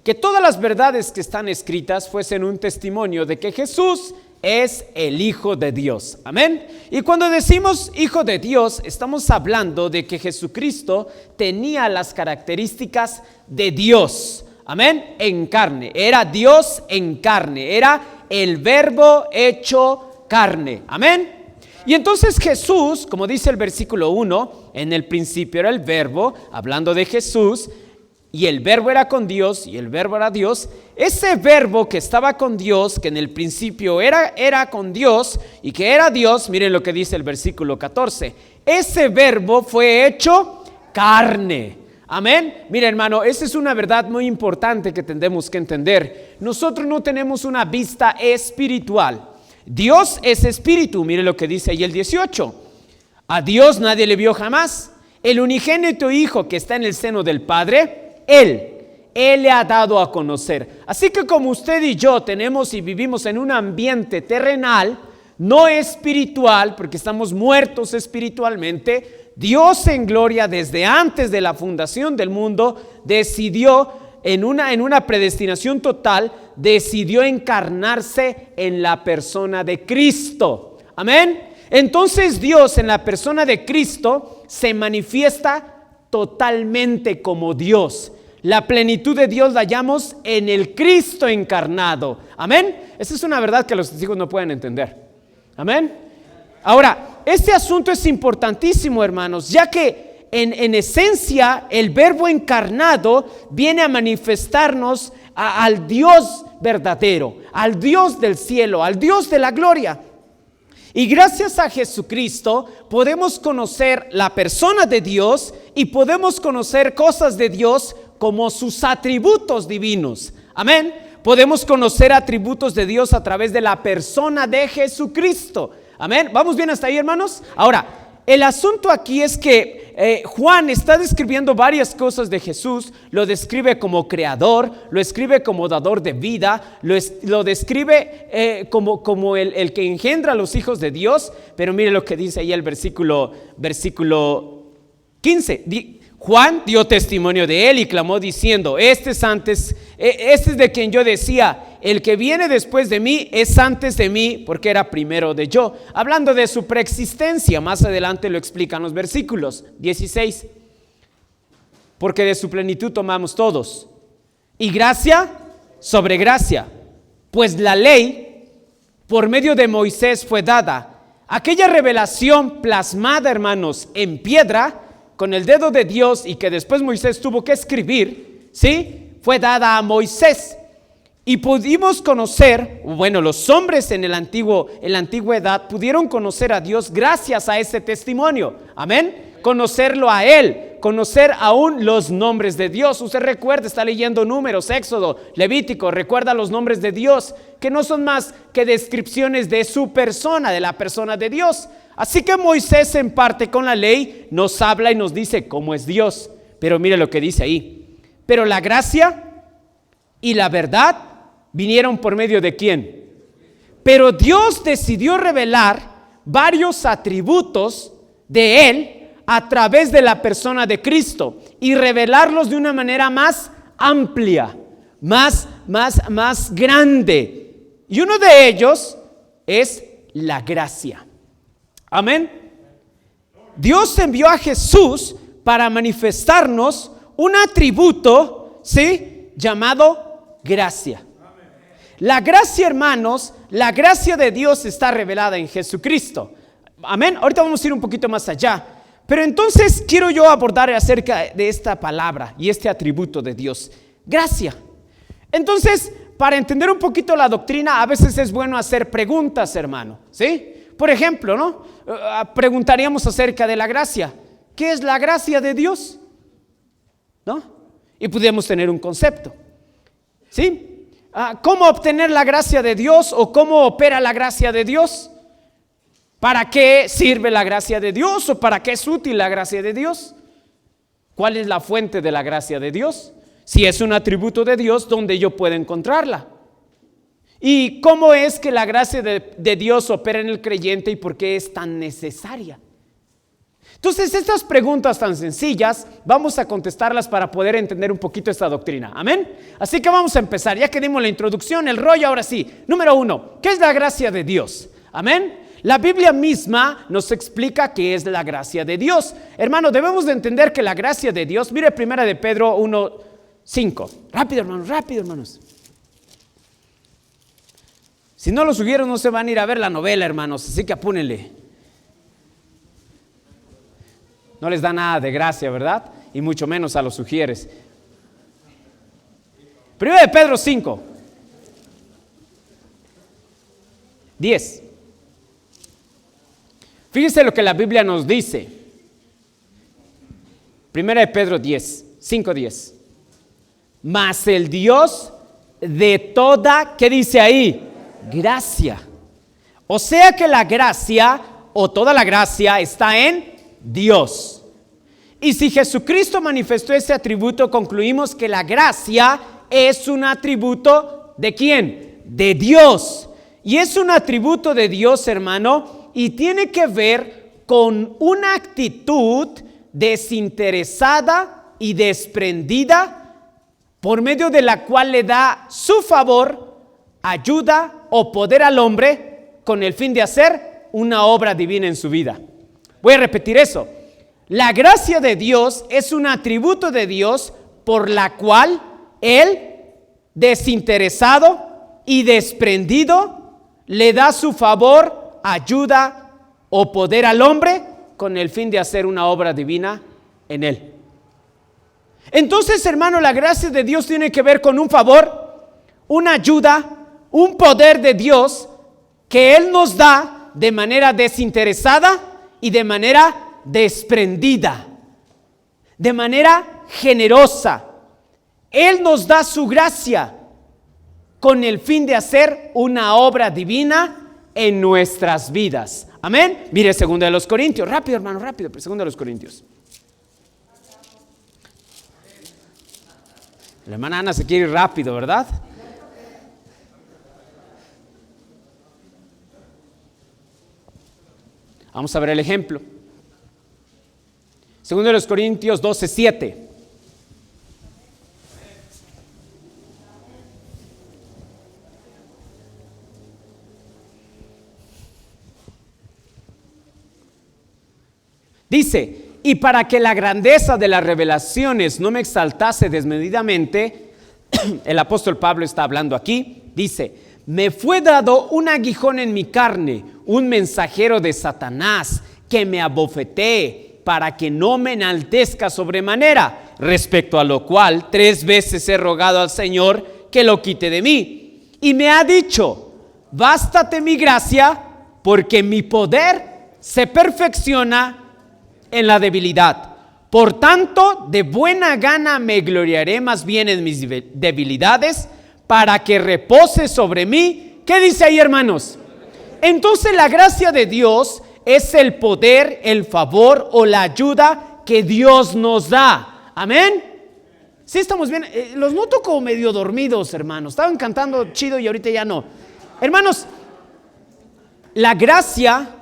que todas las verdades que están escritas fuesen un testimonio de que Jesús es el Hijo de Dios. Amén. Y cuando decimos Hijo de Dios, estamos hablando de que Jesucristo tenía las características de Dios. Amén. En carne. Era Dios en carne. Era el Verbo hecho carne. Amén. Y entonces Jesús, como dice el versículo 1, en el principio era el Verbo, hablando de Jesús, y el Verbo era con Dios, y el Verbo era Dios. Ese Verbo que estaba con Dios, que en el principio era con Dios, y que era Dios, miren lo que dice el versículo 14. Ese Verbo fue hecho carne. Amén. Mira, hermano, esa es una verdad muy importante que tenemos que entender. Nosotros no tenemos una vista espiritual. Dios es espíritu. Mire lo que dice ahí el 18. A Dios nadie le vio jamás. El unigénito Hijo que está en el seno del Padre, Él le ha dado a conocer. Así que como usted y yo tenemos y vivimos en un ambiente terrenal, no espiritual, porque estamos muertos espiritualmente, Dios en gloria desde antes de la fundación del mundo decidió en una predestinación total, decidió encarnarse en la persona de Cristo. Amén. Entonces Dios en la persona de Cristo se manifiesta totalmente como Dios. La plenitud de Dios la hallamos en el Cristo encarnado. Amén. Esa es una verdad que los testigos no pueden entender. Amén. Ahora, este asunto es importantísimo, hermanos, ya que en esencia el Verbo encarnado viene a manifestarnos al Dios verdadero, al Dios del cielo, al Dios de la gloria. Y gracias a Jesucristo podemos conocer la persona de Dios y podemos conocer cosas de Dios como sus atributos divinos. Amén. Podemos conocer atributos de Dios a través de la persona de Jesucristo. Amén. ¿Vamos bien hasta ahí, hermanos? Ahora, el asunto aquí es que Juan está describiendo varias cosas de Jesús. Lo describe como creador, lo describe como dador de vida, lo describe como el que engendra a los hijos de Dios. Pero mire lo que dice ahí el versículo 15. Juan dio testimonio de él y clamó diciendo: este es de quien yo decía, el que viene después de mí es antes de mí, porque era primero de yo. Hablando de su preexistencia, más adelante lo explican los versículos 16. Porque de su plenitud tomamos todos, y gracia sobre gracia, pues la ley por medio de Moisés fue dada. Aquella revelación plasmada, hermanos, en piedra, con el dedo de Dios, y que después Moisés tuvo que escribir, ¿sí? Fue dada a Moisés. Y pudimos conocer, bueno, los hombres en la antigüedad pudieron conocer a Dios gracias a ese testimonio. Amén. Conocerlo a Él, conocer aún los nombres de Dios. Usted recuerda, está leyendo Números, Éxodo, Levítico, recuerda los nombres de Dios, que no son más que descripciones de su persona, de la persona de Dios. Así que Moisés, en parte con la ley, nos habla y nos dice cómo es Dios. Pero mire lo que dice ahí. Pero la gracia y la verdad vinieron por medio de ¿quién? Pero Dios decidió revelar varios atributos de Él a través de la persona de Cristo y revelarlos de una manera más amplia, más grande. Y uno de ellos es la gracia. Amén. Dios envió a Jesús para manifestarnos un atributo, ¿sí?, llamado gracia. La gracia, hermanos, la gracia de Dios está revelada en Jesucristo. Amén. Ahorita vamos a ir un poquito más allá. Pero entonces quiero yo abordar acerca de esta palabra y este atributo de Dios. Gracia. Entonces, para entender un poquito la doctrina, a veces es bueno hacer preguntas, hermano, ¿sí? Por ejemplo, ¿no? Preguntaríamos acerca de la gracia. ¿Qué es la gracia de Dios? ¿No? Y podemos tener un concepto, ¿sí? ¿Cómo obtener la gracia de Dios o cómo opera la gracia de Dios? ¿Para qué sirve la gracia de Dios o para qué es útil la gracia de Dios? ¿Cuál es la fuente de la gracia de Dios? Si es un atributo de Dios, ¿dónde yo puedo encontrarla? ¿Y cómo es que la gracia de Dios opera en el creyente y por qué es tan necesaria? Entonces, estas preguntas tan sencillas, vamos a contestarlas para poder entender un poquito esta doctrina. Amén. Así que vamos a empezar, ya que dimos la introducción, el rollo, ahora sí. Número 1, ¿qué es la gracia de Dios? Amén. La Biblia misma nos explica qué es la gracia de Dios. Hermano, debemos de entender que la gracia de Dios, mire 1 de Pedro 1:5. Rápido, hermanos. Si no lo subieron, no se van a ir a ver la novela, hermanos, así que apúrenle. No les da nada de gracia, ¿verdad? Y mucho menos a los sugieres. 1 de Pedro 5, 10. Fíjense lo que la Biblia nos dice. 1 de Pedro 5:10. Mas el Dios de toda, ¿qué dice ahí? Gracia. O sea que la gracia o toda la gracia está en Dios. Y si Jesucristo manifestó ese atributo, concluimos que la gracia es un atributo ¿de quién? De Dios. Y es un atributo de Dios, hermano, y tiene que ver con una actitud desinteresada y desprendida por medio de la cual le da su favor, ayuda o poder al hombre con el fin de hacer una obra divina en su vida. Voy a repetir eso. La gracia de Dios es un atributo de Dios por la cual Él, desinteresado y desprendido, le da su favor, ayuda o poder al hombre con el fin de hacer una obra divina en él. Entonces, hermano, la gracia de Dios tiene que ver con un favor, una ayuda, un poder de Dios que Él nos da de manera desinteresada y de manera desprendida, de manera generosa. Él nos da su gracia con el fin de hacer una obra divina en nuestras vidas. Amén. Mire 2 de los Corintios. Rápido, hermano, rápido. 2 de los Corintios. La hermana Ana se quiere ir rápido, ¿verdad? Vamos a ver el ejemplo. 2 de los Corintios 12:7. Dice: y para que la grandeza de las revelaciones no me exaltase desmedidamente, el apóstol Pablo está hablando aquí, dice: me fue dado un aguijón en mi carne, un mensajero de Satanás, que me abofetee, para que no me enaltezca sobremanera, respecto a lo cual 3 veces he rogado al Señor que lo quite de mí. Y me ha dicho: bástate mi gracia, porque mi poder se perfecciona en la debilidad. Por tanto, de buena gana me gloriaré más bien en mis debilidades, para que repose sobre mí. ¿Qué dice ahí, hermanos? Entonces la gracia de Dios es el poder, el favor o la ayuda que Dios nos da. Amén. Sí, estamos bien. Los noto como medio dormidos, hermanos. Estaban cantando chido y ahorita ya no. Hermanos, la gracia,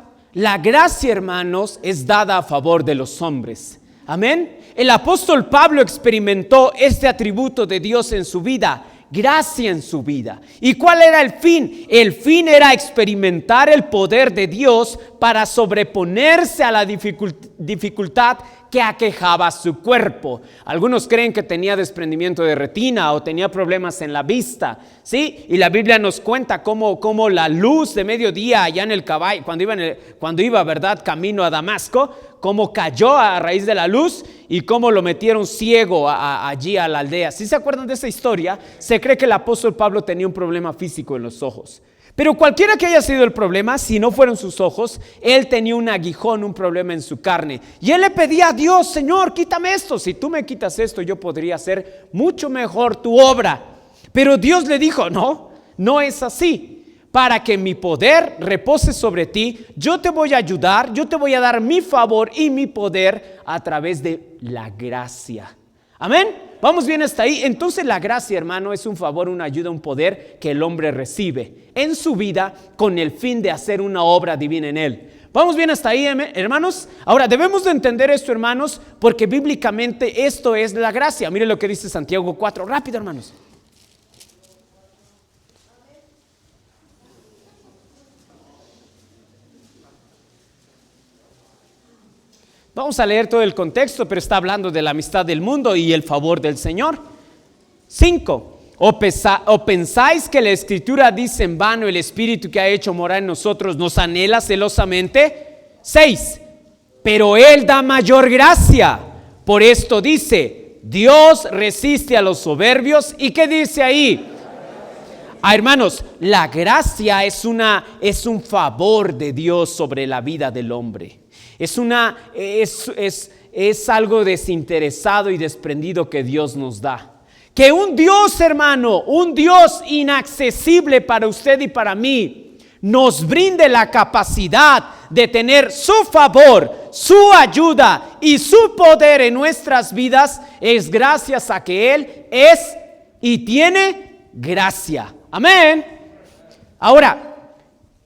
hermanos, es dada a favor de los hombres. Amén. El apóstol Pablo experimentó este atributo de Dios en su vida, gracia en su vida. ¿Y cuál era el fin? El fin era experimentar el poder de Dios para sobreponerse a la dificultad que aquejaba su cuerpo. Algunos creen que tenía desprendimiento de retina o tenía problemas en la vista, ¿sí? Y la Biblia nos cuenta cómo la luz de mediodía allá en el caballo, cuando iba, ¿verdad?, camino a Damasco, cómo cayó a raíz de la luz y cómo lo metieron ciego allí a la aldea. ¿Sí se acuerdan de esa historia? Se cree que el apóstol Pablo tenía un problema físico en los ojos. Pero cualquiera que haya sido el problema, si no fueron sus ojos, él tenía un aguijón, un problema en su carne. Y él le pedía a Dios: Señor, quítame esto. Si tú me quitas esto, yo podría hacer mucho mejor tu obra. Pero Dios le dijo: no es así. Para que mi poder repose sobre ti, yo te voy a ayudar, yo te voy a dar mi favor y mi poder a través de la gracia. Amén. Vamos bien hasta ahí. Entonces la gracia, hermano, es un favor, una ayuda, un poder que el hombre recibe en su vida con el fin de hacer una obra divina en él. ¿Vamos bien hasta ahí, hermanos? Ahora, debemos de entender esto, hermanos, porque bíblicamente esto es la gracia. Mire lo que dice Santiago 4. Rápido, hermanos. Vamos a leer todo el contexto, pero está hablando de la amistad del mundo y el favor del Señor. 5. ¿O pensáis que la Escritura dice en vano el Espíritu que ha hecho morar en nosotros nos anhela celosamente? 6. Pero Él da mayor gracia. Por esto dice, Dios resiste a los soberbios. ¿Y qué dice ahí? Hermanos, la gracia es un favor de Dios sobre la vida del hombre. Es algo desinteresado y desprendido que Dios nos da. Que un Dios, hermano, un Dios inaccesible para usted y para mí, nos brinde la capacidad de tener su favor, su ayuda y su poder en nuestras vidas, es gracias a que Él es y tiene gracia. Amén. Ahora,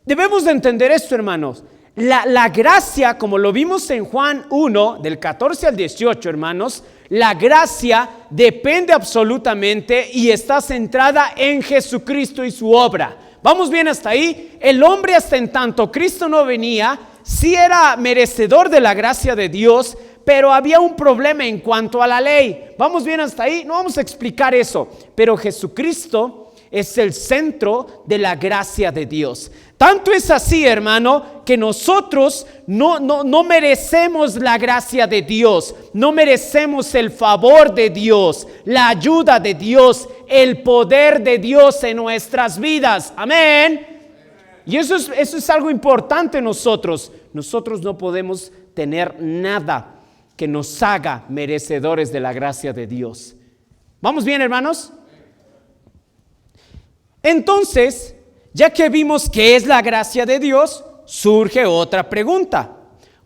debemos de entender esto, hermanos. La gracia, como lo vimos en Juan 1, del 14 al 18, hermanos, la gracia depende absolutamente y está centrada en Jesucristo y su obra. ¿Vamos bien hasta ahí? El hombre, hasta en tanto Cristo no venía, sí era merecedor de la gracia de Dios, pero había un problema en cuanto a la ley. ¿Vamos bien hasta ahí? No vamos a explicar eso, pero Jesucristo es el centro de la gracia de Dios. Tanto es así, hermano, que nosotros no merecemos la gracia de Dios, no merecemos el favor de Dios, la ayuda de Dios, el poder de Dios en nuestras vidas. Amén. Y eso es algo importante en nosotros. Nosotros no podemos tener nada que nos haga merecedores de la gracia de Dios. ¿Vamos bien, hermanos? Entonces, ya que vimos qué es la gracia de Dios, surge otra pregunta.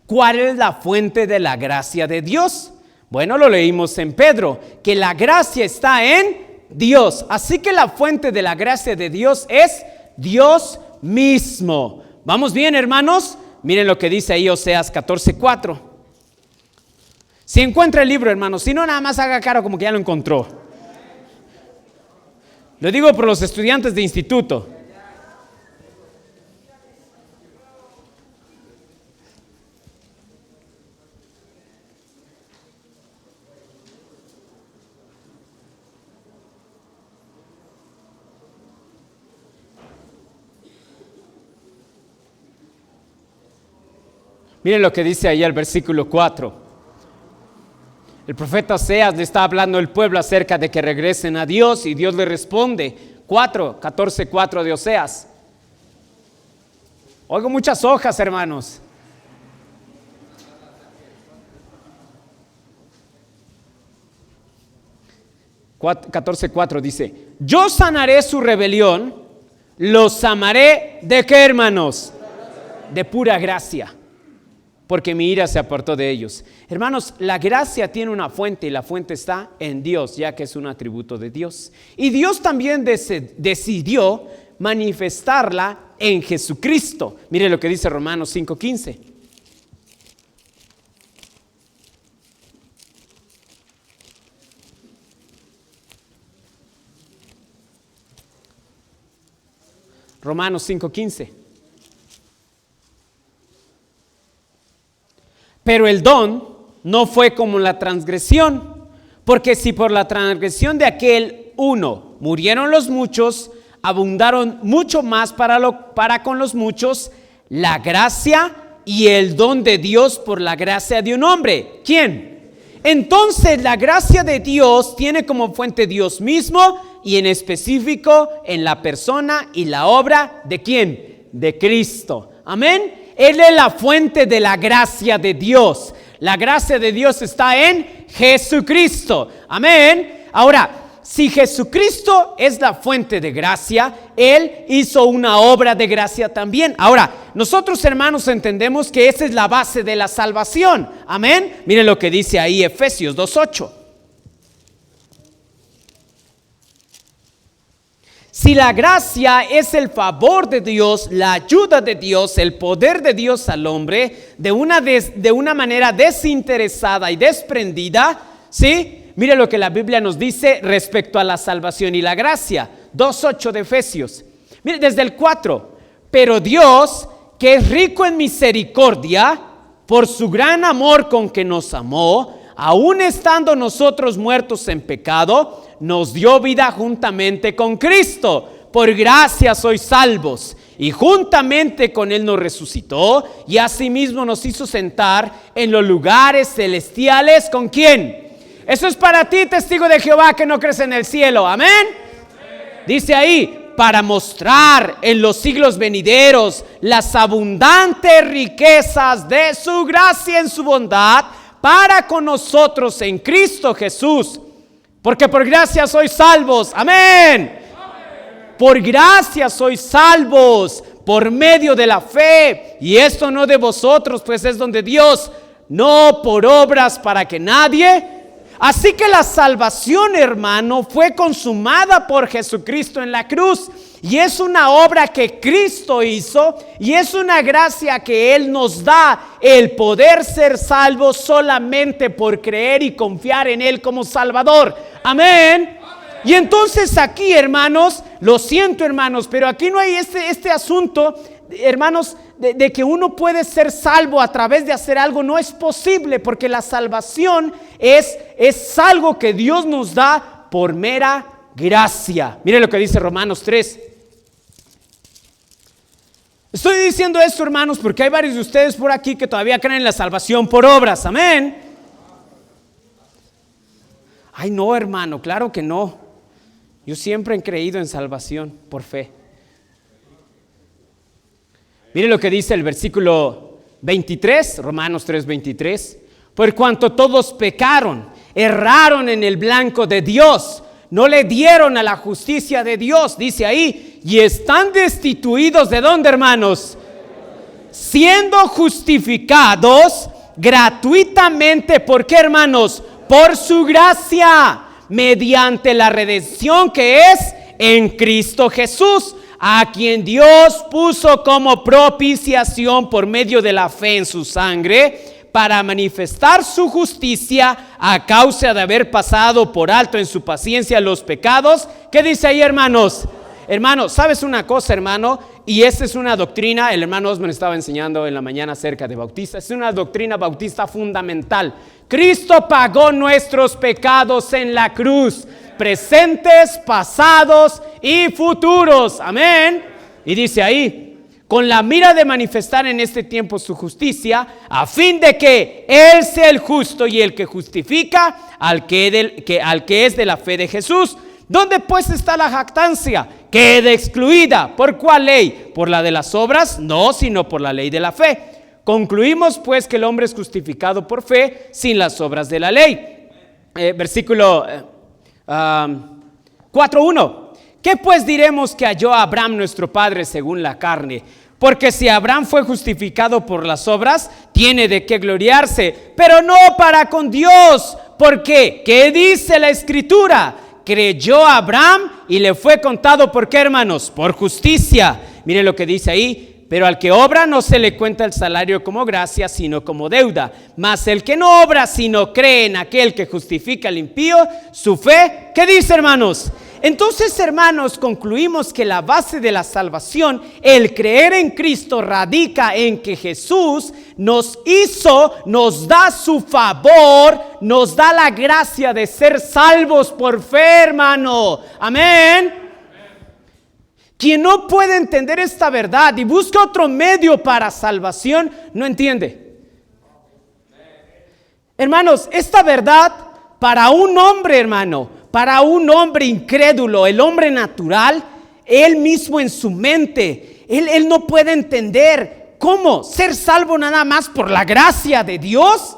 ¿Cuál es la fuente de la gracia de Dios? Bueno, lo leímos en Pedro, que la gracia está en Dios. Así que la fuente de la gracia de Dios es Dios mismo. ¿Vamos bien, hermanos? Miren lo que dice ahí Oseas 14:4. Si encuentra el libro, hermanos, si no, nada más haga cara como que ya lo encontró. Lo digo por los estudiantes de instituto. Miren lo que dice ahí el versículo 4. El profeta Oseas le está hablando al pueblo acerca de que regresen a Dios y Dios le responde. 14:4 de Oseas. Oigo muchas hojas, hermanos. (14:4) dice: yo sanaré su rebelión, los amaré. ¿De qué, hermanos? De pura gracia, porque mi ira se apartó de ellos. Hermanos, la gracia tiene una fuente y la fuente está en Dios, ya que es un atributo de Dios. Y Dios también decidió manifestarla en Jesucristo. Mire lo que dice Romanos 5:15. Romanos 5:15. Pero el don no fue como la transgresión, porque si por la transgresión de aquel uno murieron los muchos, abundaron mucho más para con los muchos la gracia y el don de Dios por la gracia de un hombre. ¿Quién? Entonces la gracia de Dios tiene como fuente Dios mismo, y en específico en la persona y la obra ¿de quién? De Cristo. Amén. Él es la fuente de la gracia de Dios. La gracia de Dios está en Jesucristo. Amén. Ahora, si Jesucristo es la fuente de gracia, Él hizo una obra de gracia también. Ahora, nosotros, hermanos, entendemos que esa es la base de la salvación. Amén. Miren lo que dice ahí Efesios 2:8. Si la gracia es el favor de Dios, la ayuda de Dios, el poder de Dios al hombre, de una manera desinteresada y desprendida, ¿sí? Mire lo que la Biblia nos dice respecto a la salvación y la gracia. 2:8 de Efesios. Mire, desde el 4. Pero Dios, que es rico en misericordia, por su gran amor con que nos amó, aun estando nosotros muertos en pecado, nos dio vida juntamente con Cristo. Por gracia sois salvos. Y juntamente con Él nos resucitó y asimismo nos hizo sentar en los lugares celestiales. ¿Con quién? Eso es para ti, testigo de Jehová, que no crees en el cielo. Amén. Dice ahí, para mostrar en los siglos venideros las abundantes riquezas de su gracia en su bondad para con nosotros en Cristo Jesús. Porque por gracia sois salvos. Amén. Por gracia sois salvos por medio de la fe. Y esto no de vosotros, pues es don de Dios, no por obras para que nadie. Así que la salvación, hermano, fue consumada por Jesucristo en la cruz. Y es una obra que Cristo hizo y es una gracia que Él nos da, el poder ser salvos solamente por creer y confiar en Él como Salvador. Amén. Y entonces aquí, hermanos, lo siento, hermanos, pero aquí no hay este asunto, hermanos, de que uno puede ser salvo a través de hacer algo. No es posible, porque la salvación es algo que Dios nos da por mera gracia. Mire lo que dice Romanos 3. Estoy diciendo esto, hermanos, porque hay varios de ustedes por aquí que todavía creen en la salvación por obras. Amén. Ay, no, hermano, claro que no. Yo siempre he creído en salvación por fe. Mire lo que dice el versículo 23, Romanos 3:23. Por cuanto todos pecaron, erraron en el blanco de Dios, no le dieron a la justicia de Dios, dice ahí, y están destituidos ¿de dónde, hermanos? Siendo justificados gratuitamente. ¿Por qué, hermanos? Por su gracia, mediante la redención que es en Cristo Jesús, a quien Dios puso como propiciación por medio de la fe en su sangre, para manifestar su justicia a causa de haber pasado por alto en su paciencia los pecados. ¿Qué dice ahí, hermanos? Hermano, ¿sabes una cosa, hermano? Y esta es una doctrina, el hermano Osman estaba enseñando en la mañana acerca de Bautista. Es una doctrina bautista fundamental. Cristo pagó nuestros pecados en la cruz, presentes, pasados y futuros. Amén. Y dice ahí, con la mira de manifestar en este tiempo su justicia, a fin de que Él sea el justo y el que justifica al que es de la fe de Jesús. ¿Dónde pues está la jactancia? Queda excluida. ¿Por cuál ley? ¿Por la de las obras? No, sino por la ley de la fe. Concluimos pues que el hombre es justificado por fe sin las obras de la ley. Versículo 4:1. ¿Qué pues diremos que halló a Abraham nuestro padre según la carne? Porque si Abraham fue justificado por las obras, tiene de qué gloriarse, pero no para con Dios. ¿Por qué? ¿Qué dice la Escritura? Creyó a Abraham y le fue contado, ¿por qué, hermanos? Por justicia. Mire lo que dice ahí. Pero al que obra no se le cuenta el salario como gracia, sino como deuda. Mas el que no obra, sino cree en aquel que justifica al impío, su fe, ¿qué dice, hermanos? Entonces, hermanos, concluimos que la base de la salvación, el creer en Cristo, radica en que Jesús nos da su favor, nos da la gracia de ser salvos por fe, hermano. Amén. Quien no puede entender esta verdad y busca otro medio para salvación, no entiende. Hermanos, esta verdad para un hombre, hermano, para un hombre incrédulo, el hombre natural, él mismo en su mente, él no puede entender cómo ser salvo nada más por la gracia de Dios.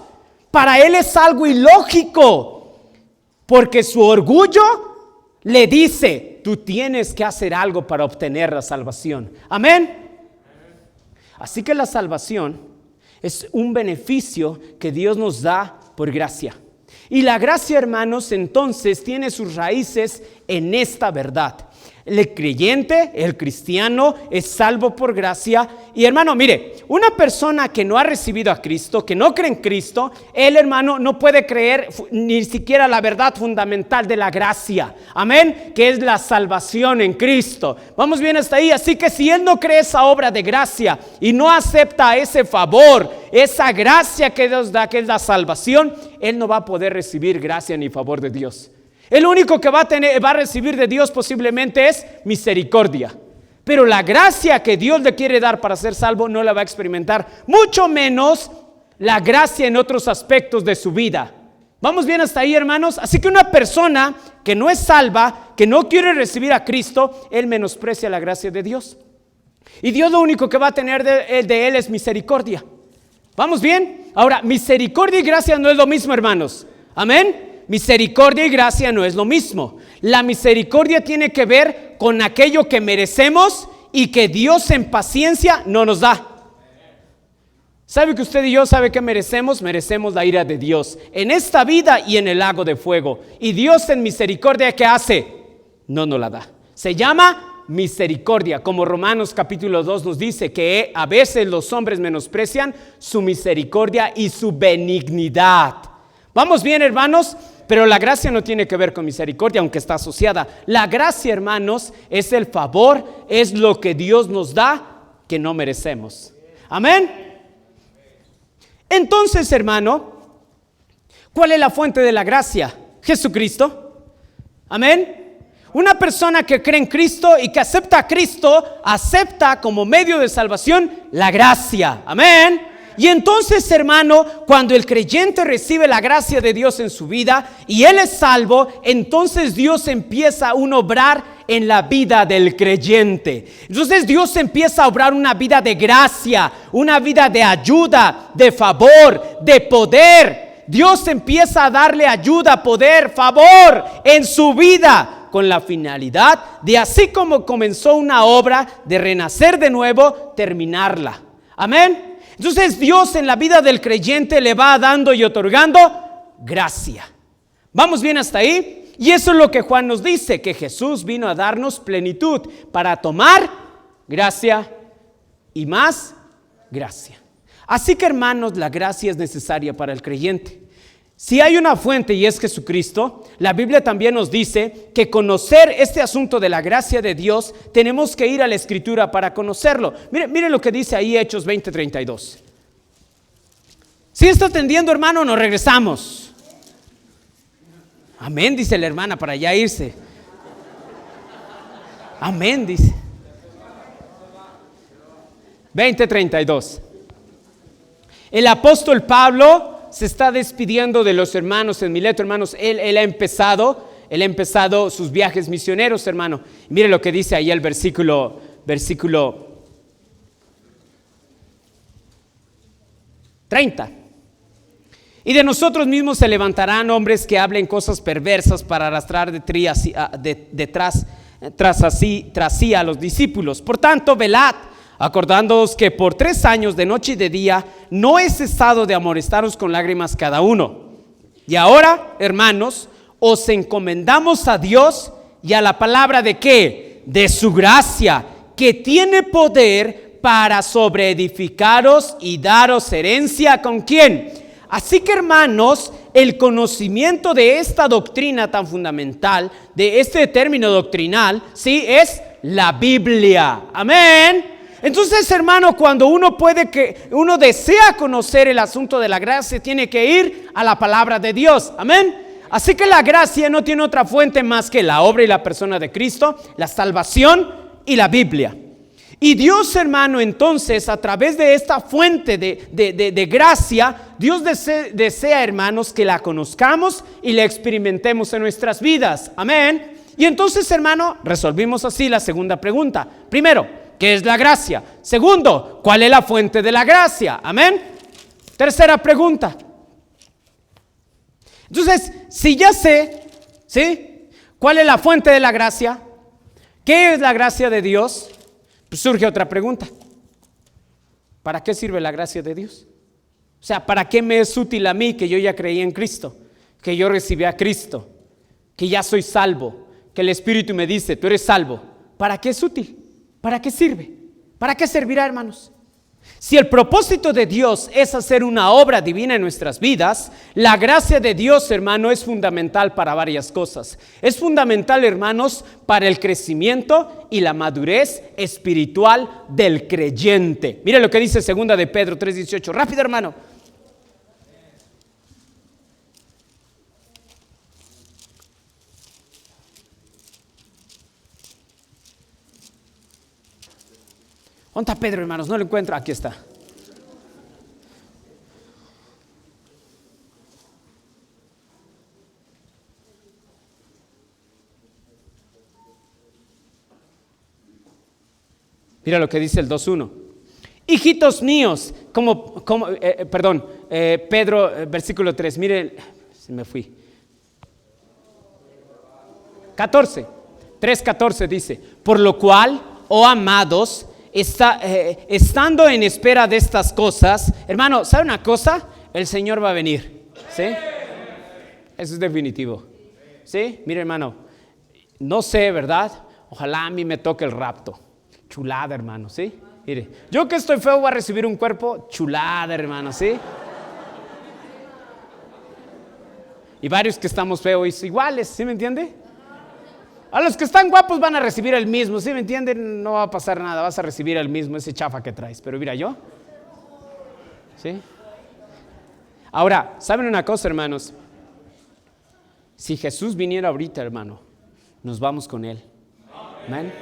Para él es algo ilógico, porque su orgullo le dice: tú tienes que hacer algo para obtener la salvación. Amén. Así que la salvación es un beneficio que Dios nos da por gracia. Y la gracia, hermanos, entonces tiene sus raíces en esta verdad. El creyente, el cristiano, es salvo por gracia. Y hermano, mire, una persona que no ha recibido a Cristo, que no cree en Cristo, él, hermano, no puede creer ni siquiera la verdad fundamental de la gracia. Amén, que es la salvación en Cristo. Vamos bien hasta ahí. Así que si él no cree esa obra de gracia y no acepta ese favor, esa gracia que Dios da, que es la salvación, él no va a poder recibir gracia ni favor de Dios. El único que va a recibir de Dios posiblemente es misericordia. Pero la gracia que Dios le quiere dar para ser salvo no la va a experimentar. Mucho menos la gracia en otros aspectos de su vida. ¿Vamos bien hasta ahí, hermanos? Así que una persona que no es salva, que no quiere recibir a Cristo, él menosprecia la gracia de Dios. Y Dios lo único que va a tener de él es misericordia. ¿Vamos bien? Ahora, misericordia y gracia no es lo mismo, hermanos. Amén. Misericordia y gracia no es lo mismo. La misericordia tiene que ver con aquello que merecemos y que Dios en paciencia no nos da. ¿Sabe que usted y yo sabe que merecemos? Merecemos la ira de Dios en esta vida y en el lago de fuego. Y Dios en misericordia, ¿qué hace? No nos la da. Se llama misericordia, como Romanos capítulo 2 nos dice que a veces los hombres menosprecian su misericordia y su benignidad. ¿Vamos bien, hermanos? Pero la gracia no tiene que ver con misericordia, aunque está asociada. La gracia, hermanos, es el favor, es lo que Dios nos da que no merecemos. Amén. Entonces, hermano, ¿cuál es la fuente de la gracia? Jesucristo. Amén. Una persona que cree en Cristo y que acepta a Cristo, acepta como medio de salvación la gracia. Amén. Y entonces, hermano, cuando el creyente recibe la gracia de Dios en su vida y él es salvo, entonces Dios empieza a obrar en la vida del creyente. Entonces Dios empieza a obrar una vida de gracia, una vida de ayuda, de favor, de poder. Dios empieza a darle ayuda, poder, favor en su vida, con la finalidad de, así como comenzó una obra, de renacer de nuevo, terminarla. Amén. Entonces Dios en la vida del creyente le va dando y otorgando gracia. ¿Vamos bien hasta ahí? Y eso es lo que Juan nos dice, que Jesús vino a darnos plenitud para tomar gracia y más gracia. Así que, hermanos, la gracia es necesaria para el creyente. Si hay una fuente y es Jesucristo, la Biblia también nos dice que conocer este asunto de la gracia de Dios, tenemos que ir a la Escritura para conocerlo. Mire lo que dice ahí Hechos 20:32. ¿Sí está entendiendo, hermano? Nos regresamos. Amén, dice la hermana para ya irse. Amén, dice. 20:32. El apóstol Pablo se está despidiendo de los hermanos en Mileto, hermanos. Él ha empezado sus viajes misioneros, hermano. Mire lo que dice ahí el versículo 30. Y de nosotros mismos se levantarán hombres que hablen cosas perversas para arrastrar tras sí a los discípulos. Por tanto, velad, acordándoos que por 3 años de noche y de día no he cesado de amonestaros con lágrimas cada uno. Y ahora, hermanos, os encomendamos a Dios y a la palabra de ¿qué? De su gracia, que tiene poder para sobreedificaros y daros herencia. ¿Con quién? Así que, hermanos, el conocimiento de esta doctrina tan fundamental, de este término doctrinal, sí, es la Biblia. Amén. Entonces, hermano, cuando uno desea conocer el asunto de la gracia, tiene que ir a la palabra de Dios. Amén. Así que la gracia no tiene otra fuente más que la obra y la persona de Cristo, la salvación y la Biblia. Y Dios, hermano, entonces, a través de esta fuente de gracia, Dios desea, hermanos, que la conozcamos y la experimentemos en nuestras vidas. Amén. Y entonces, hermano, resolvimos así la segunda pregunta. Primero, ¿qué es la gracia? Segundo, ¿cuál es la fuente de la gracia? Amén. Tercera pregunta. Entonces, si ya sé, ¿sí? ¿Cuál es la fuente de la gracia? ¿Qué es la gracia de Dios? Pues surge otra pregunta. ¿Para qué sirve la gracia de Dios? O sea, ¿para qué me es útil a mí que yo ya creí en Cristo? Que yo recibí a Cristo, que ya soy salvo, que el Espíritu me dice, tú eres salvo, ¿para qué es útil? ¿Para qué sirve? ¿Para qué servirá, hermanos? Si el propósito de Dios es hacer una obra divina en nuestras vidas, la gracia de Dios, hermano, es fundamental para varias cosas. Es fundamental, hermanos, para el crecimiento y la madurez espiritual del creyente. Mire lo que dice 2 de Pedro 3:18. Rápido, hermano. ¿Dónde está Pedro, hermanos? No lo encuentro. Aquí está. Mira lo que dice el 2:1. Hijitos míos, Pedro, versículo 3. Mire, se me fui. 3:14 dice, por lo cual, oh amados, estando en espera de estas cosas, hermano, ¿sabe una cosa? El Señor va a venir, ¿sí? Eso es definitivo, ¿sí? Mire, hermano, no sé, ¿verdad? Ojalá a mí me toque el rapto. Chulada, hermano, ¿sí? Mire, yo que estoy feo voy a recibir un cuerpo chulada, hermano, ¿sí? Y varios que estamos feos iguales, ¿sí me entiende? A los que están guapos van a recibir el mismo, ¿sí me entienden? No va a pasar nada, vas a recibir el mismo, ese chafa que traes. Pero mira yo, ¿sí? Ahora, ¿saben una cosa, hermanos? Si Jesús viniera ahorita, hermano, nos vamos con Él. ¿Amén?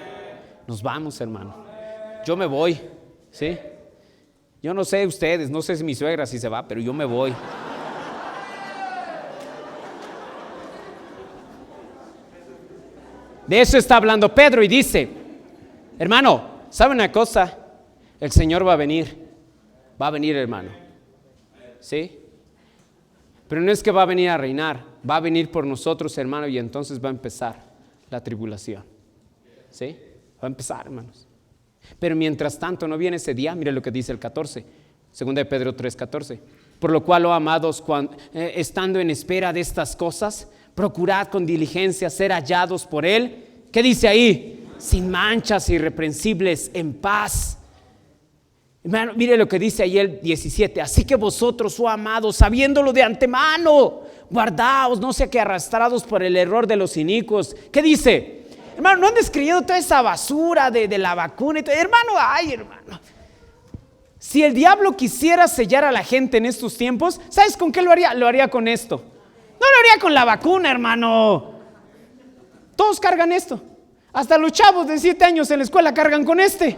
Nos vamos, hermano. Yo me voy, ¿sí? Yo no sé ustedes, no sé si mi suegra sí se va, pero yo me voy. De eso está hablando Pedro y dice, hermano, ¿sabe una cosa? El Señor va a venir, hermano, ¿sí? Pero no es que va a venir a reinar, va a venir por nosotros, hermano, y entonces va a empezar la tribulación, ¿sí? Va a empezar, hermanos. Pero mientras tanto no viene ese día, mire lo que dice el 14, 2 de Pedro 3:14. Por lo cual, oh amados, estando en espera de estas cosas, procurad con diligencia ser hallados por Él. ¿Qué dice ahí? Sin manchas, irreprensibles, en paz. Hermano, mire lo que dice ahí el 17. Así que vosotros, oh amados, sabiéndolo de antemano, guardaos, no sea que arrastrados por el error de los inicuos. ¿Qué dice? Hermano, no andes creyendo toda esa basura de la vacuna y todo. Hermano, hermano. Si el diablo quisiera sellar a la gente en estos tiempos, ¿sabes con qué lo haría? Lo haría con esto. No lo haría con la vacuna, hermano. Todos cargan esto. Hasta los chavos de 7 años en la escuela cargan con este.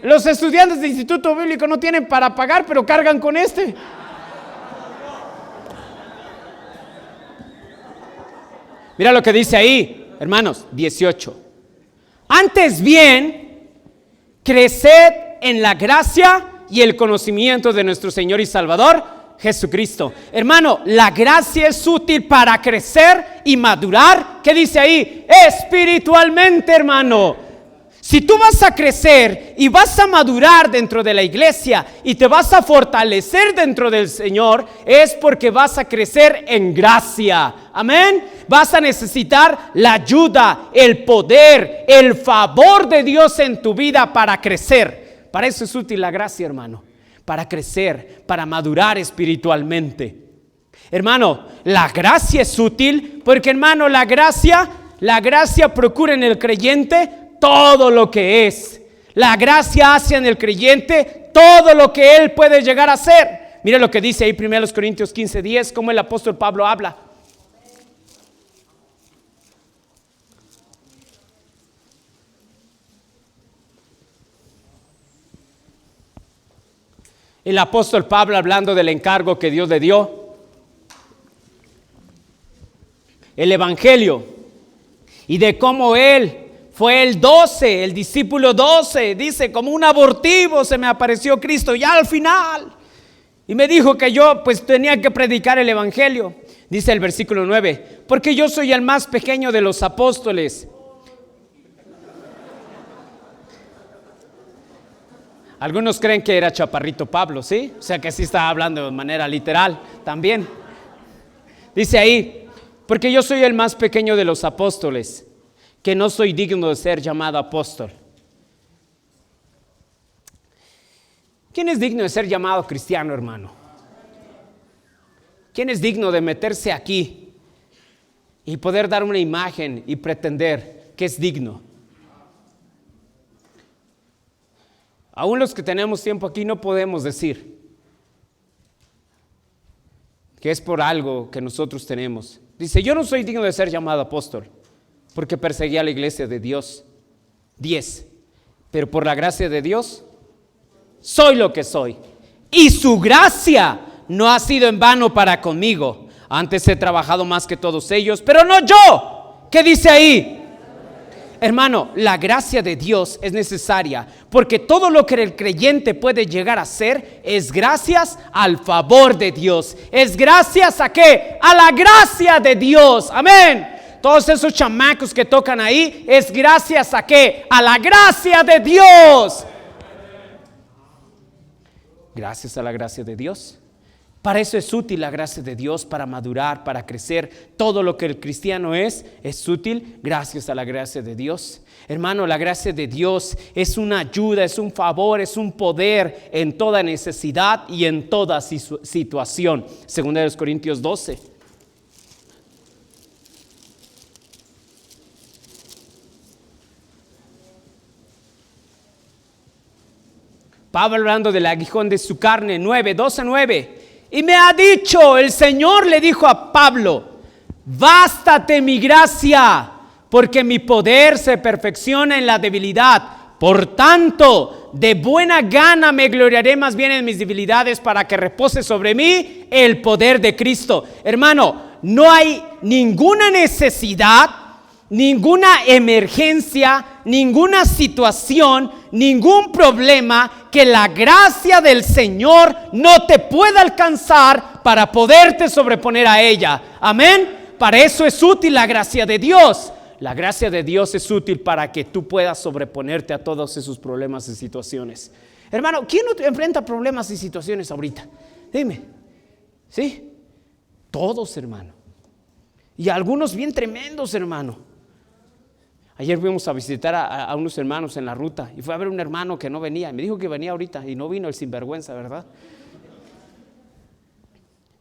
Los estudiantes de instituto bíblico no tienen para pagar, pero cargan con este. Mira lo que dice ahí, hermanos, 18. Antes bien, creced en la gracia y el conocimiento de nuestro Señor y Salvador Jesucristo. Hermano, la gracia es útil para crecer y madurar. ¿Qué dice ahí? Espiritualmente, hermano. Si tú vas a crecer y vas a madurar dentro de la iglesia y te vas a fortalecer dentro del Señor, es porque vas a crecer en gracia. Amén. Vas a necesitar la ayuda, el poder, el favor de Dios en tu vida para crecer. Para eso es útil la gracia, hermano. Para crecer, para madurar espiritualmente. Hermano, la gracia es útil porque, hermano, la gracia procura en el creyente todo lo que es. La gracia hace en el creyente todo lo que él puede llegar a ser. Mira lo que dice ahí 1 Corintios 15:10, como el apóstol Pablo habla. El apóstol Pablo hablando del encargo que Dios le dio. El evangelio. Y de cómo él fue el discípulo 12. Dice, como un abortivo se me apareció Cristo ya al final. Y me dijo que yo pues tenía que predicar el evangelio. Dice el versículo 9. Porque yo soy el más pequeño de los apóstoles. Algunos creen que era chaparrito Pablo, ¿sí? O sea que sí está hablando de manera literal también. Dice ahí, Porque yo soy el más pequeño de los apóstoles, que no soy digno de ser llamado apóstol. ¿Quién es digno de ser llamado cristiano, hermano? ¿Quién es digno de meterse aquí y poder dar una imagen y pretender que es digno? Aún los que tenemos tiempo aquí no podemos decir que es por algo que nosotros tenemos. Dice, yo no soy digno de ser llamado apóstol porque perseguí a la iglesia de Dios. 10. Pero por la gracia de Dios soy lo que soy. Y su gracia no ha sido en vano para conmigo. Antes he trabajado más que todos ellos, pero no yo. ¿Qué dice ahí? Hermano, la gracia de Dios es necesaria porque todo lo que el creyente puede llegar a ser es gracias al favor de Dios. Es gracias a ¿qué? A la gracia de Dios. Amén. Todos esos chamacos que tocan ahí es gracias a ¿qué? A la gracia de Dios. Gracias a la gracia de Dios. Para eso es útil la gracia de Dios, para madurar, para crecer. Todo lo que el cristiano es útil gracias a la gracia de Dios. Hermano, la gracia de Dios es una ayuda, es un favor, es un poder en toda necesidad y en toda situación. 2 Corintios 12. Pablo hablando del aguijón de su carne, 9, 12-9. Y me ha dicho, el Señor le dijo a Pablo, bástate mi gracia, porque mi poder se perfecciona en la debilidad. Por tanto, de buena gana me gloriaré más bien en mis debilidades para que repose sobre mí el poder de Cristo. Hermano, no hay ninguna necesidad, ninguna emergencia, ninguna situación, ningún problema que la gracia del Señor no te pueda alcanzar para poderte sobreponer a ella. Amén. Para eso es útil la gracia de Dios. La gracia de Dios es útil para que tú puedas sobreponerte a todos esos problemas y situaciones. Hermano, ¿quién no enfrenta problemas y situaciones ahorita? Dime. ¿Sí? Todos, hermano. Y algunos bien tremendos, hermano. Ayer fuimos a visitar a unos hermanos en la ruta y fue a ver un hermano que no venía. Me dijo que venía ahorita y no vino el sinvergüenza, ¿verdad?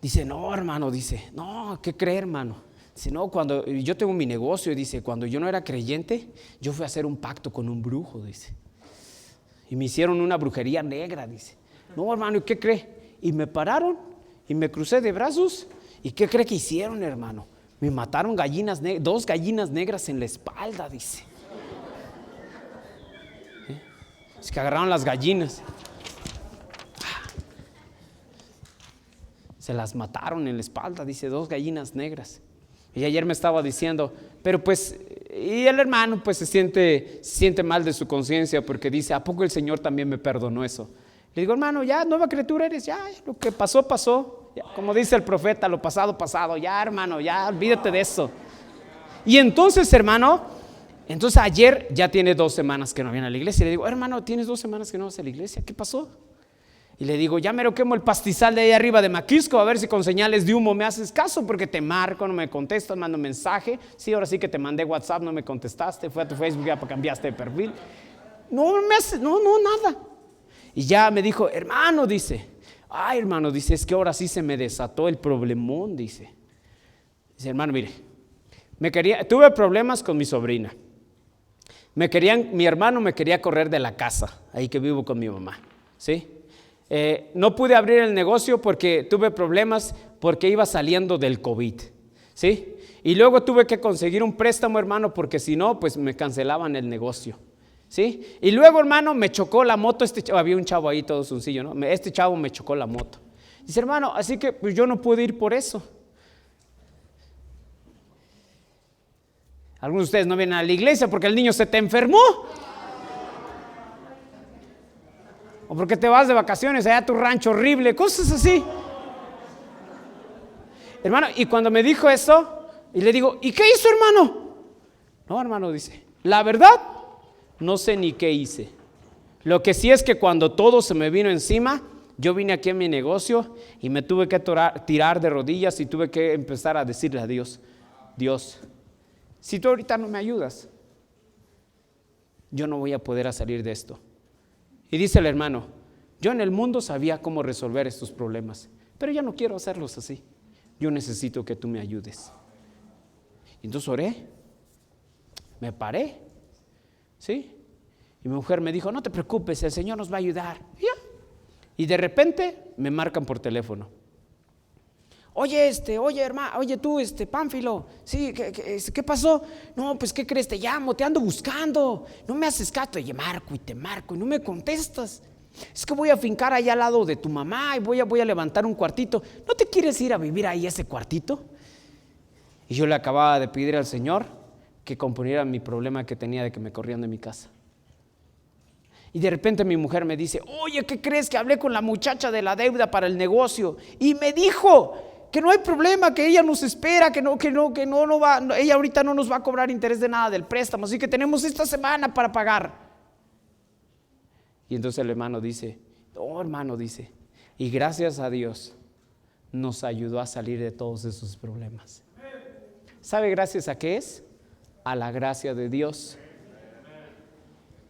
Dice, no, hermano, dice, no, ¿qué cree, hermano? Dice, no, cuando yo tengo mi negocio, dice, cuando yo no era creyente, yo fui a hacer un pacto con un brujo, dice. Y me hicieron una brujería negra, dice. No, hermano, ¿y qué cree? Y me pararon y me crucé de brazos. ¿Y qué cree que hicieron, hermano? Me mataron dos gallinas negras en la espalda, dice. Es que agarraron las gallinas. Se las mataron en la espalda, dice, 2 gallinas negras. Y ayer me estaba diciendo, pero pues, y el hermano pues se siente mal de su conciencia porque dice, ¿a poco el Señor también me perdonó eso? Le digo, hermano, ya nueva criatura eres, ya lo que pasó, pasó. Ya, como dice el profeta, lo pasado, pasado. Ya, hermano, ya olvídate de eso. Y entonces, hermano, ayer ya tiene 2 semanas que no viene a la iglesia. Le digo, hermano, ¿tienes 2 semanas que no vas a la iglesia? ¿Qué pasó? Y le digo, ya me lo quemo el pastizal de ahí arriba de Maquisco, a ver si con señales de humo me haces caso, porque te marco, no me contestas, mando mensaje. Sí, ahora sí que te mandé WhatsApp, no me contestaste. Fue a tu Facebook, ya cambiaste de perfil. No me haces, no, nada. Y ya me dijo, hermano, dice, ay, hermano, dice, es que ahora sí se me desató el problemón, dice. Dice, hermano, mire, tuve problemas con mi sobrina. Mi hermano me quería correr de la casa, ahí que vivo con mi mamá, ¿sí? No pude abrir el negocio porque tuve problemas porque iba saliendo del COVID, ¿sí? Y luego tuve que conseguir un préstamo, hermano, porque si no, pues me cancelaban el negocio. ¿Sí? Y luego, hermano, me chocó la moto, había un chavo ahí todo sencillo, ¿no? Este chavo me chocó la moto. Dice, hermano, así que pues yo no pude ir por eso. Algunos de ustedes no vienen a la iglesia porque el niño se te enfermó. O porque te vas de vacaciones allá a tu rancho horrible, cosas así. Hermano, y cuando me dijo eso, y le digo, ¿y qué hizo, hermano? No, hermano, dice, la verdad, no sé ni qué hice. Lo que sí es que cuando todo se me vino encima, yo vine aquí a mi negocio y me tuve que tirar de rodillas y tuve que empezar a decirle a Dios, Dios, si tú ahorita no me ayudas, yo no voy a poder salir de esto. Y dice el hermano, yo en el mundo sabía cómo resolver estos problemas, pero ya no quiero hacerlos así. Yo necesito que tú me ayudes. Entonces oré, me paré, ¿sí? Y mi mujer me dijo, no te preocupes, el Señor nos va a ayudar. Y de repente me marcan por teléfono. Oye, hermano, oye tú, Pánfilo, sí, ¿qué pasó? No, pues, ¿qué crees? Te llamo, te ando buscando, no me haces caso, te marco y no me contestas. Es que voy a fincar allá al lado de tu mamá y voy a levantar un cuartito. ¿No te quieres ir a vivir ahí ese cuartito? Y yo le acababa de pedir al Señor que componiera mi problema que tenía de que me corrían de mi casa. Y de repente mi mujer me dice, oye, ¿qué crees? Que hablé con la muchacha de la deuda para el negocio y me dijo que no hay problema, que ella nos espera, que no va, ella ahorita no nos va a cobrar interés de nada del préstamo, así que tenemos esta semana para pagar. Y entonces el hermano dice, y gracias a Dios nos ayudó a salir de todos esos problemas. ¿Sabe gracias a qué es? A la gracia de Dios.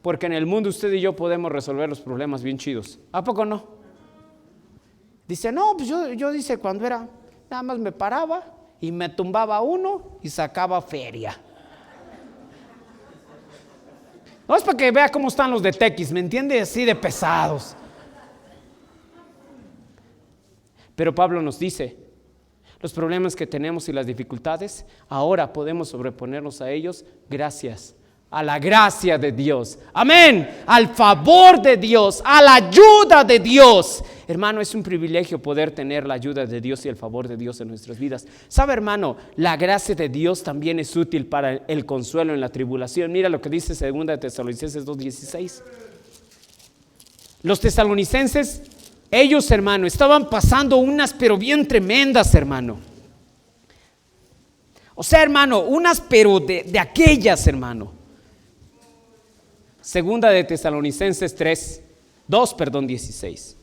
Porque en el mundo usted y yo podemos resolver los problemas bien chidos. ¿A poco no? Dice, no, pues yo dice, cuando era, nada más me paraba y me tumbaba uno y sacaba feria. No es para que vea cómo están los de Tequis, ¿me entiende? Así de pesados. Pero Pablo nos dice, los problemas que tenemos y las dificultades, ahora podemos sobreponernos a ellos gracias a la gracia de Dios. Amén. Al favor de Dios, a la ayuda de Dios. Hermano, es un privilegio poder tener la ayuda de Dios y el favor de Dios en nuestras vidas. ¿Sabe, hermano? La gracia de Dios también es útil para el consuelo en la tribulación. Mira lo que dice 2 Tesalonicenses 2:16. Los tesalonicenses, ellos, hermano, estaban pasando unas pero bien tremendas, hermano. O sea, hermano, unas pero de aquellas, hermano. 2 Tesalonicenses 2:16.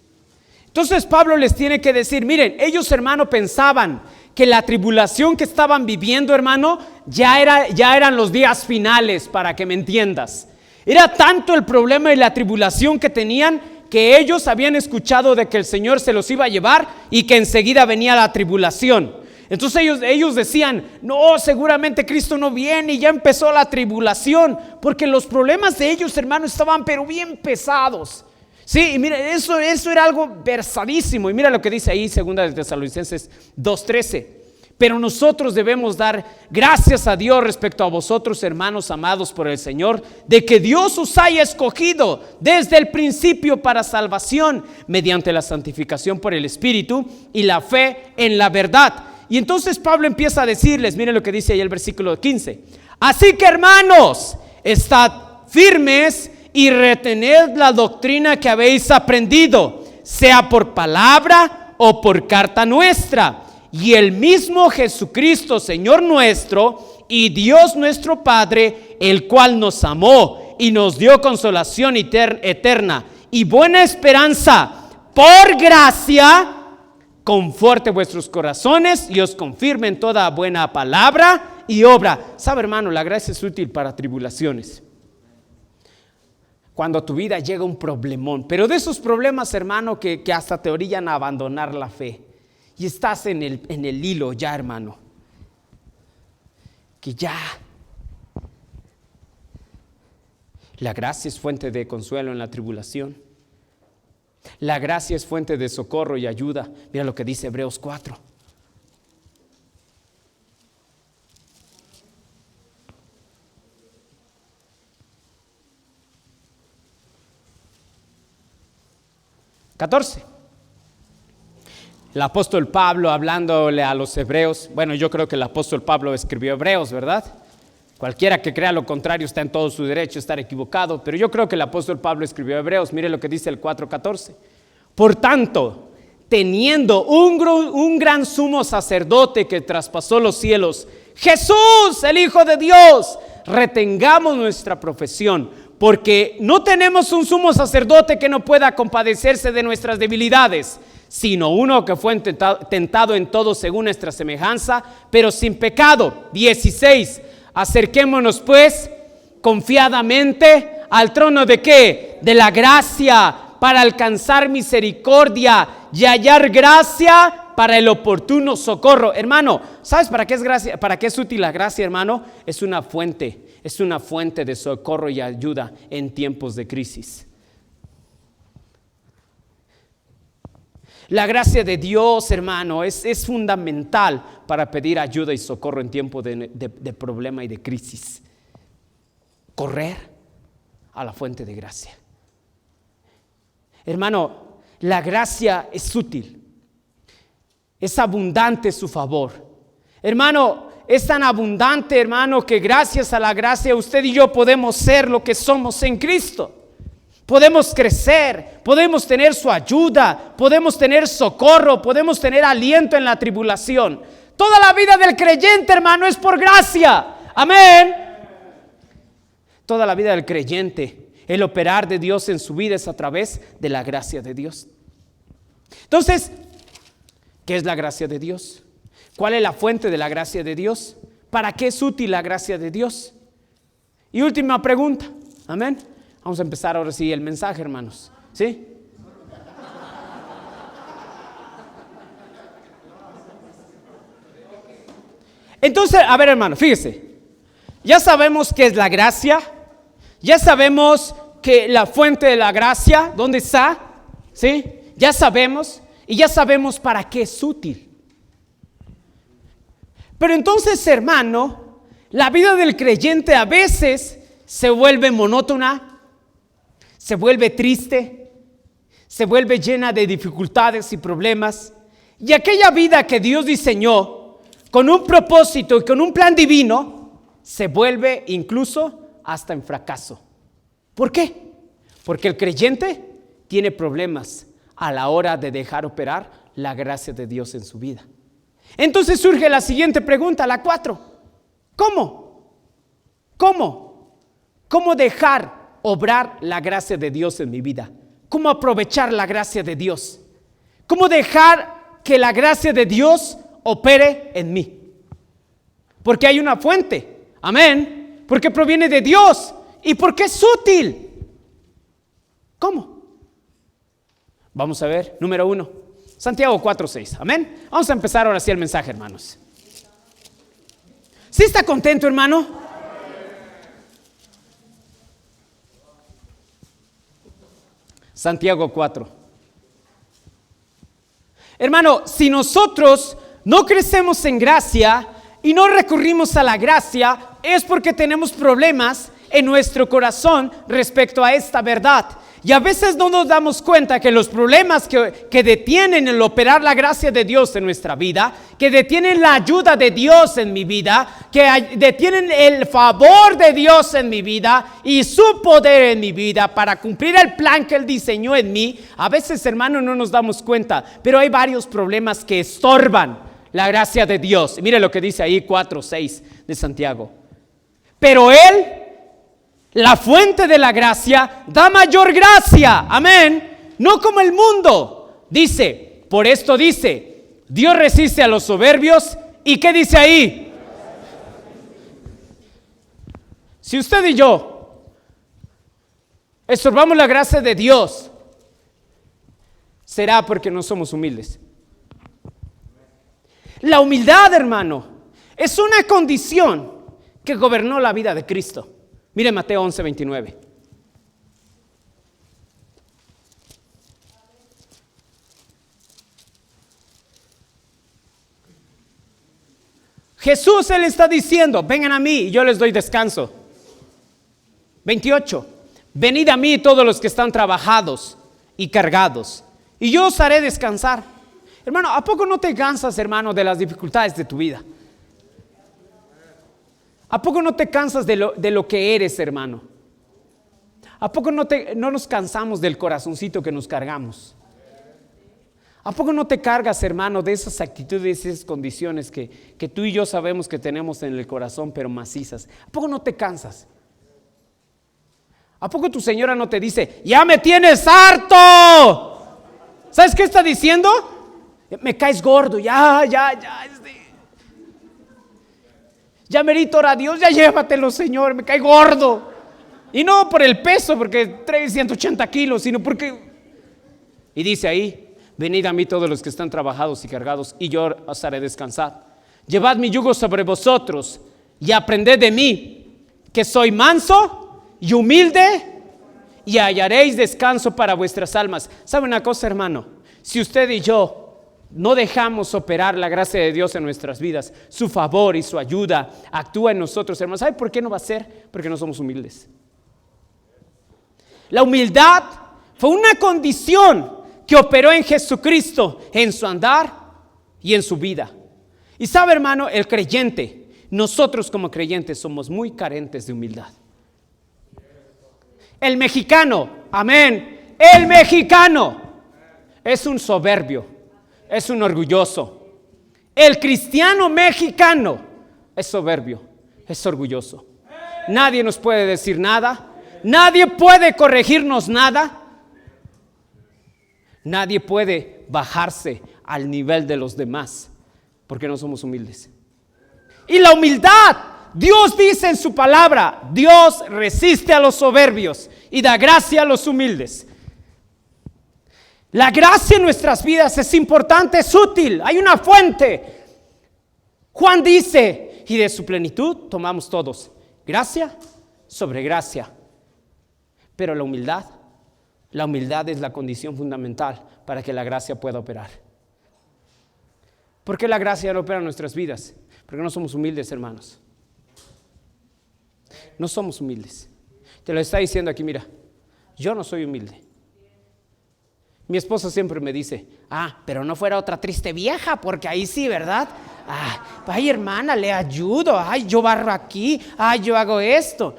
Entonces Pablo les tiene que decir, miren, ellos, hermano, pensaban que la tribulación que estaban viviendo, hermano, ya eran los días finales, para que me entiendas. Era tanto el problema y la tribulación que tenían, que ellos habían escuchado de que el Señor se los iba a llevar y que enseguida venía la tribulación. Entonces ellos decían, no, seguramente Cristo no viene y ya empezó la tribulación, porque los problemas de ellos, hermano, estaban pero bien pesados. Sí, y mira, eso era algo versadísimo. Y mira lo que dice ahí 2 Tesalonicenses 2:13. Pero nosotros debemos dar gracias a Dios respecto a vosotros, hermanos amados por el Señor, de que Dios os haya escogido desde el principio para salvación, mediante la santificación por el Espíritu y la fe en la verdad. Y entonces Pablo empieza a decirles, miren lo que dice ahí el versículo 15. Así que, hermanos, estad firmes y retened la doctrina que habéis aprendido, sea por palabra o por carta nuestra. Y el mismo Jesucristo, Señor nuestro, y Dios nuestro Padre, el cual nos amó y nos dio consolación eterna y buena esperanza por gracia, conforte vuestros corazones y os confirme en toda buena palabra y obra. ¿Sabe, hermano? La gracia es útil para tribulaciones. Cuando a tu vida llega un problemón, pero de esos problemas, hermano, que hasta te orillan a abandonar la fe. Y estás en el hilo ya, hermano. Que ya. La gracia es fuente de consuelo en la tribulación. La gracia es fuente de socorro y ayuda. Mira lo que dice Hebreos 4. El apóstol Pablo hablándole a los hebreos. Bueno, yo creo que el apóstol Pablo escribió Hebreos, ¿verdad? Cualquiera que crea lo contrario está en todo su derecho a estar equivocado, pero yo creo que el apóstol Pablo escribió Hebreos. Mire lo que dice el 4:14. Por tanto, teniendo un gran sumo sacerdote que traspasó los cielos, Jesús, el Hijo de Dios, retengamos nuestra profesión, porque no tenemos un sumo sacerdote que no pueda compadecerse de nuestras debilidades, sino uno que fue tentado en todo según nuestra semejanza, pero sin pecado. 16. Acerquémonos pues confiadamente al trono ¿de qué? De la gracia, para alcanzar misericordia y hallar gracia para el oportuno socorro. Hermano, ¿sabes para qué es gracia? ¿Para qué es útil la gracia, hermano? Es una fuente de socorro y ayuda en tiempos de crisis. La gracia de Dios, hermano, es fundamental para pedir ayuda y socorro en tiempo de problema y de crisis. Correr a la fuente de gracia. Hermano, la gracia es útil. Es abundante su favor. Hermano, es tan abundante, hermano, que gracias a la gracia usted y yo podemos ser lo que somos en Cristo. Podemos crecer, podemos tener su ayuda, podemos tener socorro, podemos tener aliento en la tribulación. Toda la vida del creyente, hermano, es por gracia. Amén. Toda la vida del creyente, el operar de Dios en su vida es a través de la gracia de Dios. Entonces, ¿qué es la gracia de Dios? ¿Cuál es la fuente de la gracia de Dios? ¿Para qué es útil la gracia de Dios? Y última pregunta. Amén. Vamos a empezar ahora sí el mensaje, hermanos. ¿Sí? Entonces, a ver, hermano, fíjese. Ya sabemos qué es la gracia. Ya sabemos que la fuente de la gracia, ¿dónde está? ¿Sí? Ya sabemos. Y ya sabemos para qué es útil. Pero entonces, hermano, la vida del creyente a veces se vuelve monótona. Se vuelve triste, se vuelve llena de dificultades y problemas. Y aquella vida que Dios diseñó con un propósito y con un plan divino, se vuelve incluso hasta en fracaso. ¿Por qué? Porque el creyente tiene problemas a la hora de dejar operar la gracia de Dios en su vida. Entonces surge la siguiente pregunta, la 4. ¿Cómo? ¿Cómo dejar obrar la gracia de Dios en mi vida? ¿Cómo aprovechar la gracia de Dios? ¿Cómo dejar que la gracia de Dios opere en mí? Porque hay una fuente, amén, porque proviene de Dios y porque es útil. ¿Cómo? Vamos a ver, número 1, Santiago 4:6, amén. Vamos a empezar ahora sí el mensaje, hermanos. ¿Sí está contento, hermano? Santiago 4. Hermano, si nosotros no crecemos en gracia y no recurrimos a la gracia, es porque tenemos problemas en nuestro corazón respecto a esta verdad. Y a veces no nos damos cuenta que los problemas que detienen el operar la gracia de Dios en nuestra vida, que detienen la ayuda de Dios en mi vida, que detienen el favor de Dios en mi vida y su poder en mi vida para cumplir el plan que Él diseñó en mí, a veces, hermano, no nos damos cuenta, pero hay varios problemas que estorban la gracia de Dios. Y mire lo que dice ahí 4:6 de Santiago. Pero Él, la fuente de la gracia, da mayor gracia, amén, no como el mundo. Dice, por esto dice, Dios resiste a los soberbios. ¿Y qué dice ahí? Si usted y yo estorbamos la gracia de Dios, será porque no somos humildes. La humildad, hermano, es una condición que gobernó la vida de Cristo. Mire Mateo 11:29. Jesús, Él está diciendo, vengan a mí y yo les doy descanso. 28. Venid a mí todos los que están trabajados y cargados, y yo os haré descansar. Hermano, ¿a poco no te cansas, hermano, de las dificultades de tu vida? ¿A poco no te cansas de lo que eres, hermano? ¿A poco no nos cansamos del corazoncito que nos cargamos? ¿A poco no te cargas, hermano, de esas actitudes, esas condiciones que tú y yo sabemos que tenemos en el corazón, pero macizas? ¿A poco no te cansas? ¿A poco tu señora no te dice, ya me tienes harto? ¿Sabes qué está diciendo? Me caes gordo, ya. Ya merito ora a Dios, ya llévatelo, Señor, me cae gordo. Y no por el peso, porque trae 180 kilos, sino porque... Y dice ahí, venid a mí todos los que están trabajados y cargados, y yo os haré descansar. Llevad mi yugo sobre vosotros y aprended de mí, que soy manso y humilde, y hallaréis descanso para vuestras almas. ¿Sabe una cosa, hermano? Si usted y yo no dejamos operar la gracia de Dios en nuestras vidas, su favor y su ayuda actúa en nosotros, hermanos. ¿Sabe por qué no va a ser? Porque no somos humildes. La humildad fue una condición que operó en Jesucristo, en su andar y en su vida. Y sabe, hermano, el creyente, nosotros como creyentes somos muy carentes de humildad. El mexicano, amén, el mexicano es un soberbio. Es un orgulloso. El cristiano mexicano es soberbio, es orgulloso. Nadie nos puede decir nada. Nadie puede corregirnos nada. Nadie puede bajarse al nivel de los demás porque no somos humildes. Y la humildad, Dios dice en su palabra, Dios resiste a los soberbios y da gracia a los humildes. La gracia en nuestras vidas es importante, es útil, hay una fuente. Juan dice, y de su plenitud tomamos todos, gracia sobre gracia. Pero la humildad es la condición fundamental para que la gracia pueda operar. ¿Por qué la gracia no opera en nuestras vidas? Porque no somos humildes, hermanos. No somos humildes. Te lo está diciendo aquí, mira, yo no soy humilde. Mi esposa siempre me dice, pero no fuera otra triste vieja, porque ahí sí, ¿verdad? Ay, hermana, le ayudo, ay, yo barro aquí, ay, yo hago esto.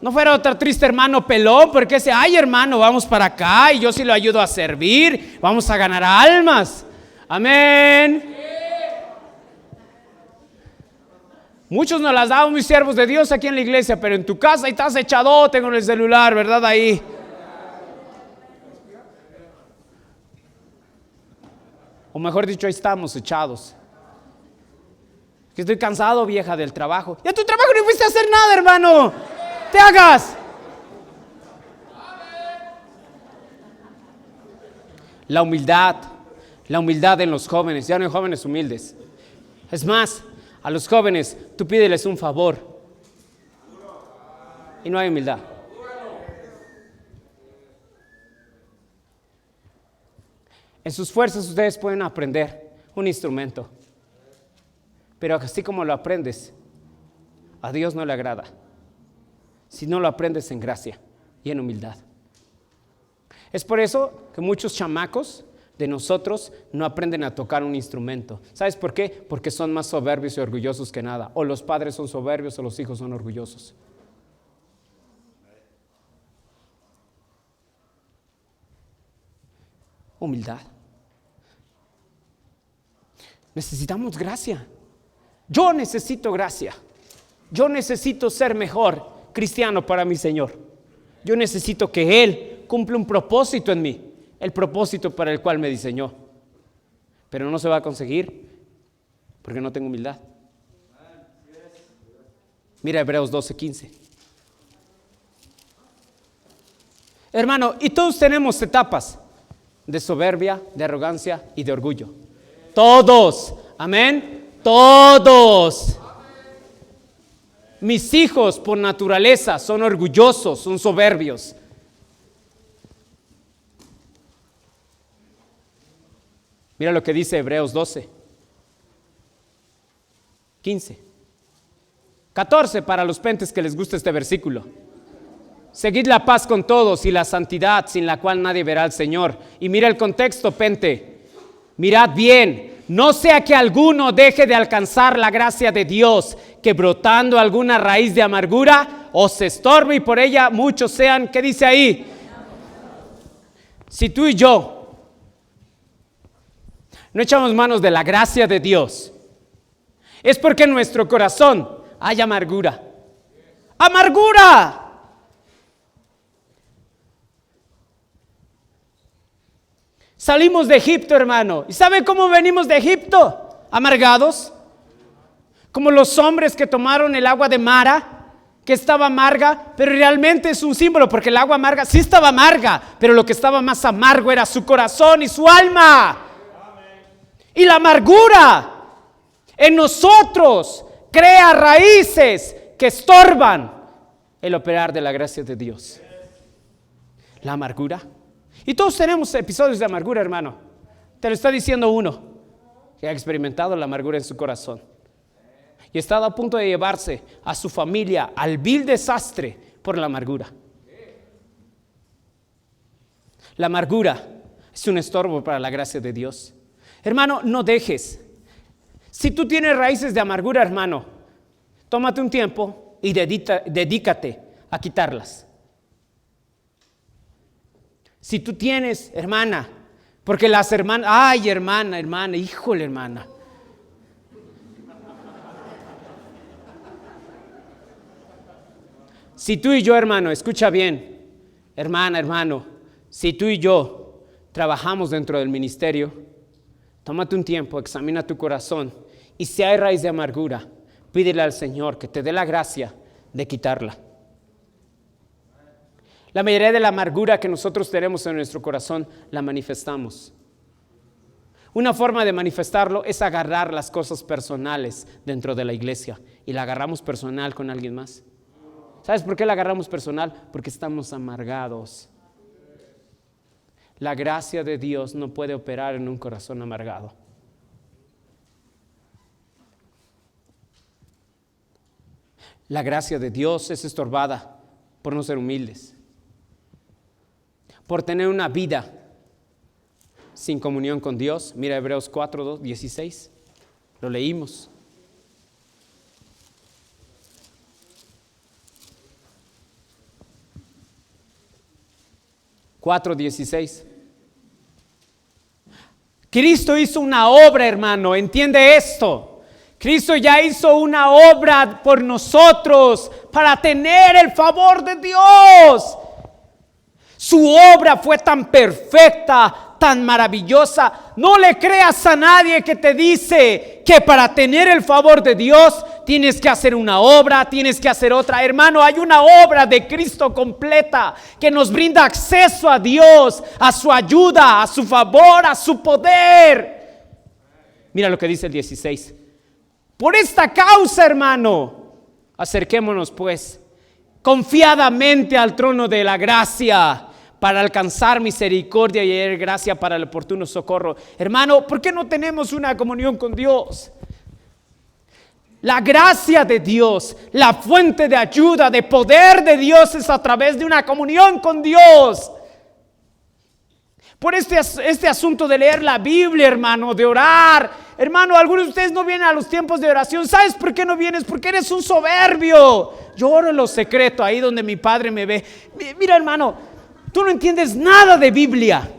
No fuera otra triste hermano pelón, porque ese, ay, hermano, vamos para acá y yo sí lo ayudo a servir, vamos a ganar almas. Amén. Muchos nos las damos, mis siervos de Dios, aquí en la iglesia, pero en tu casa ahí estás echadote con el celular, ¿verdad? Ahí. O mejor dicho, ahí estamos echados. Que estoy cansado, vieja, del trabajo. Y a tu trabajo no fuiste a hacer nada, hermano. Te hagas. La humildad en los jóvenes. Ya no hay jóvenes humildes. Es más, a los jóvenes tú pídeles un favor y no hay humildad. En sus fuerzas ustedes pueden aprender un instrumento, pero así como lo aprendes, a Dios no le agrada si no lo aprendes en gracia y en humildad. Es por eso que muchos chamacos de nosotros no aprenden a tocar un instrumento. ¿Sabes por qué? Porque son más soberbios y orgullosos que nada. O los padres son soberbios o los hijos son orgullosos. Humildad. Necesitamos gracia. Yo necesito gracia. Yo necesito ser mejor cristiano para mi Señor. Yo necesito que Él cumpla un propósito en mí, el propósito para el cual me diseñó. Pero no se va a conseguir porque no tengo humildad. Mira Hebreos 12:15. Hermano, y todos tenemos etapas de soberbia, de arrogancia y de orgullo. Todos, amén, todos. Mis hijos por naturaleza son orgullosos, son soberbios. Mira lo que dice Hebreos 12:15, 14 para los pentes que les gusta este versículo. Seguid la paz con todos y la santidad, sin la cual nadie verá al Señor. Y mira el contexto, pente. Mirad bien, no sea que alguno deje de alcanzar la gracia de Dios, que brotando alguna raíz de amargura os estorbe y por ella muchos sean, ¿qué dice ahí? Si tú y yo no echamos manos de la gracia de Dios, es porque en nuestro corazón hay amargura. ¡Amargura! Salimos de Egipto, hermano. ¿Y sabe cómo venimos de Egipto? Amargados. Como los hombres que tomaron el agua de Mara, que estaba amarga, pero realmente es un símbolo, porque el agua amarga sí estaba amarga, pero lo que estaba más amargo era su corazón y su alma. Y la amargura en nosotros crea raíces que estorban el operar de la gracia de Dios. La amargura. Y todos tenemos episodios de amargura, hermano. Te lo está diciendo uno que ha experimentado la amargura en su corazón y estado a punto de llevarse a su familia al vil desastre por la amargura. La amargura es un estorbo para la gracia de Dios. Hermano, no dejes. Si tú tienes raíces de amargura, hermano, tómate un tiempo y dedícate a quitarlas. Si tú tienes, hermana, porque las hermanas, ay, hermana, híjole, hermana. Si tú y yo, hermano, escucha bien, hermana, hermano, si tú y yo trabajamos dentro del ministerio, tómate un tiempo, examina tu corazón y si hay raíz de amargura, pídele al Señor que te dé la gracia de quitarla. La mayoría de la amargura que nosotros tenemos en nuestro corazón la manifestamos. Una forma de manifestarlo es agarrar las cosas personales dentro de la iglesia y la agarramos personal con alguien más. ¿Sabes por qué la agarramos personal? Porque estamos amargados. La gracia de Dios no puede operar en un corazón amargado. La gracia de Dios es estorbada por no ser humildes, por tener una vida sin comunión con Dios. Mira Hebreos 4:16, lo leímos. Cristo hizo una obra, hermano, entiende esto. Cristo ya hizo una obra por nosotros para tener el favor de Dios. Su obra fue tan perfecta, tan maravillosa. No le creas a nadie que te dice que para tener el favor de Dios tienes que hacer una obra, tienes que hacer otra. Hermano, hay una obra de Cristo completa que nos brinda acceso a Dios, a su ayuda, a su favor, a su poder. Mira lo que dice el 16. Por esta causa, hermano, acerquémonos pues confiadamente al trono de la gracia para alcanzar misericordia y hallar gracia para el oportuno socorro. Hermano, ¿por qué no tenemos una comunión con Dios? La gracia de Dios, la fuente de ayuda, de poder de Dios es a través de una comunión con Dios. Por este asunto de leer la Biblia, hermano, de orar. Hermano, algunos de ustedes no vienen a los tiempos de oración. ¿Sabes por qué no vienes? Porque eres un soberbio. Yo oro en lo secreto, ahí donde mi Padre me ve. Mira, hermano, tú no entiendes nada de Biblia.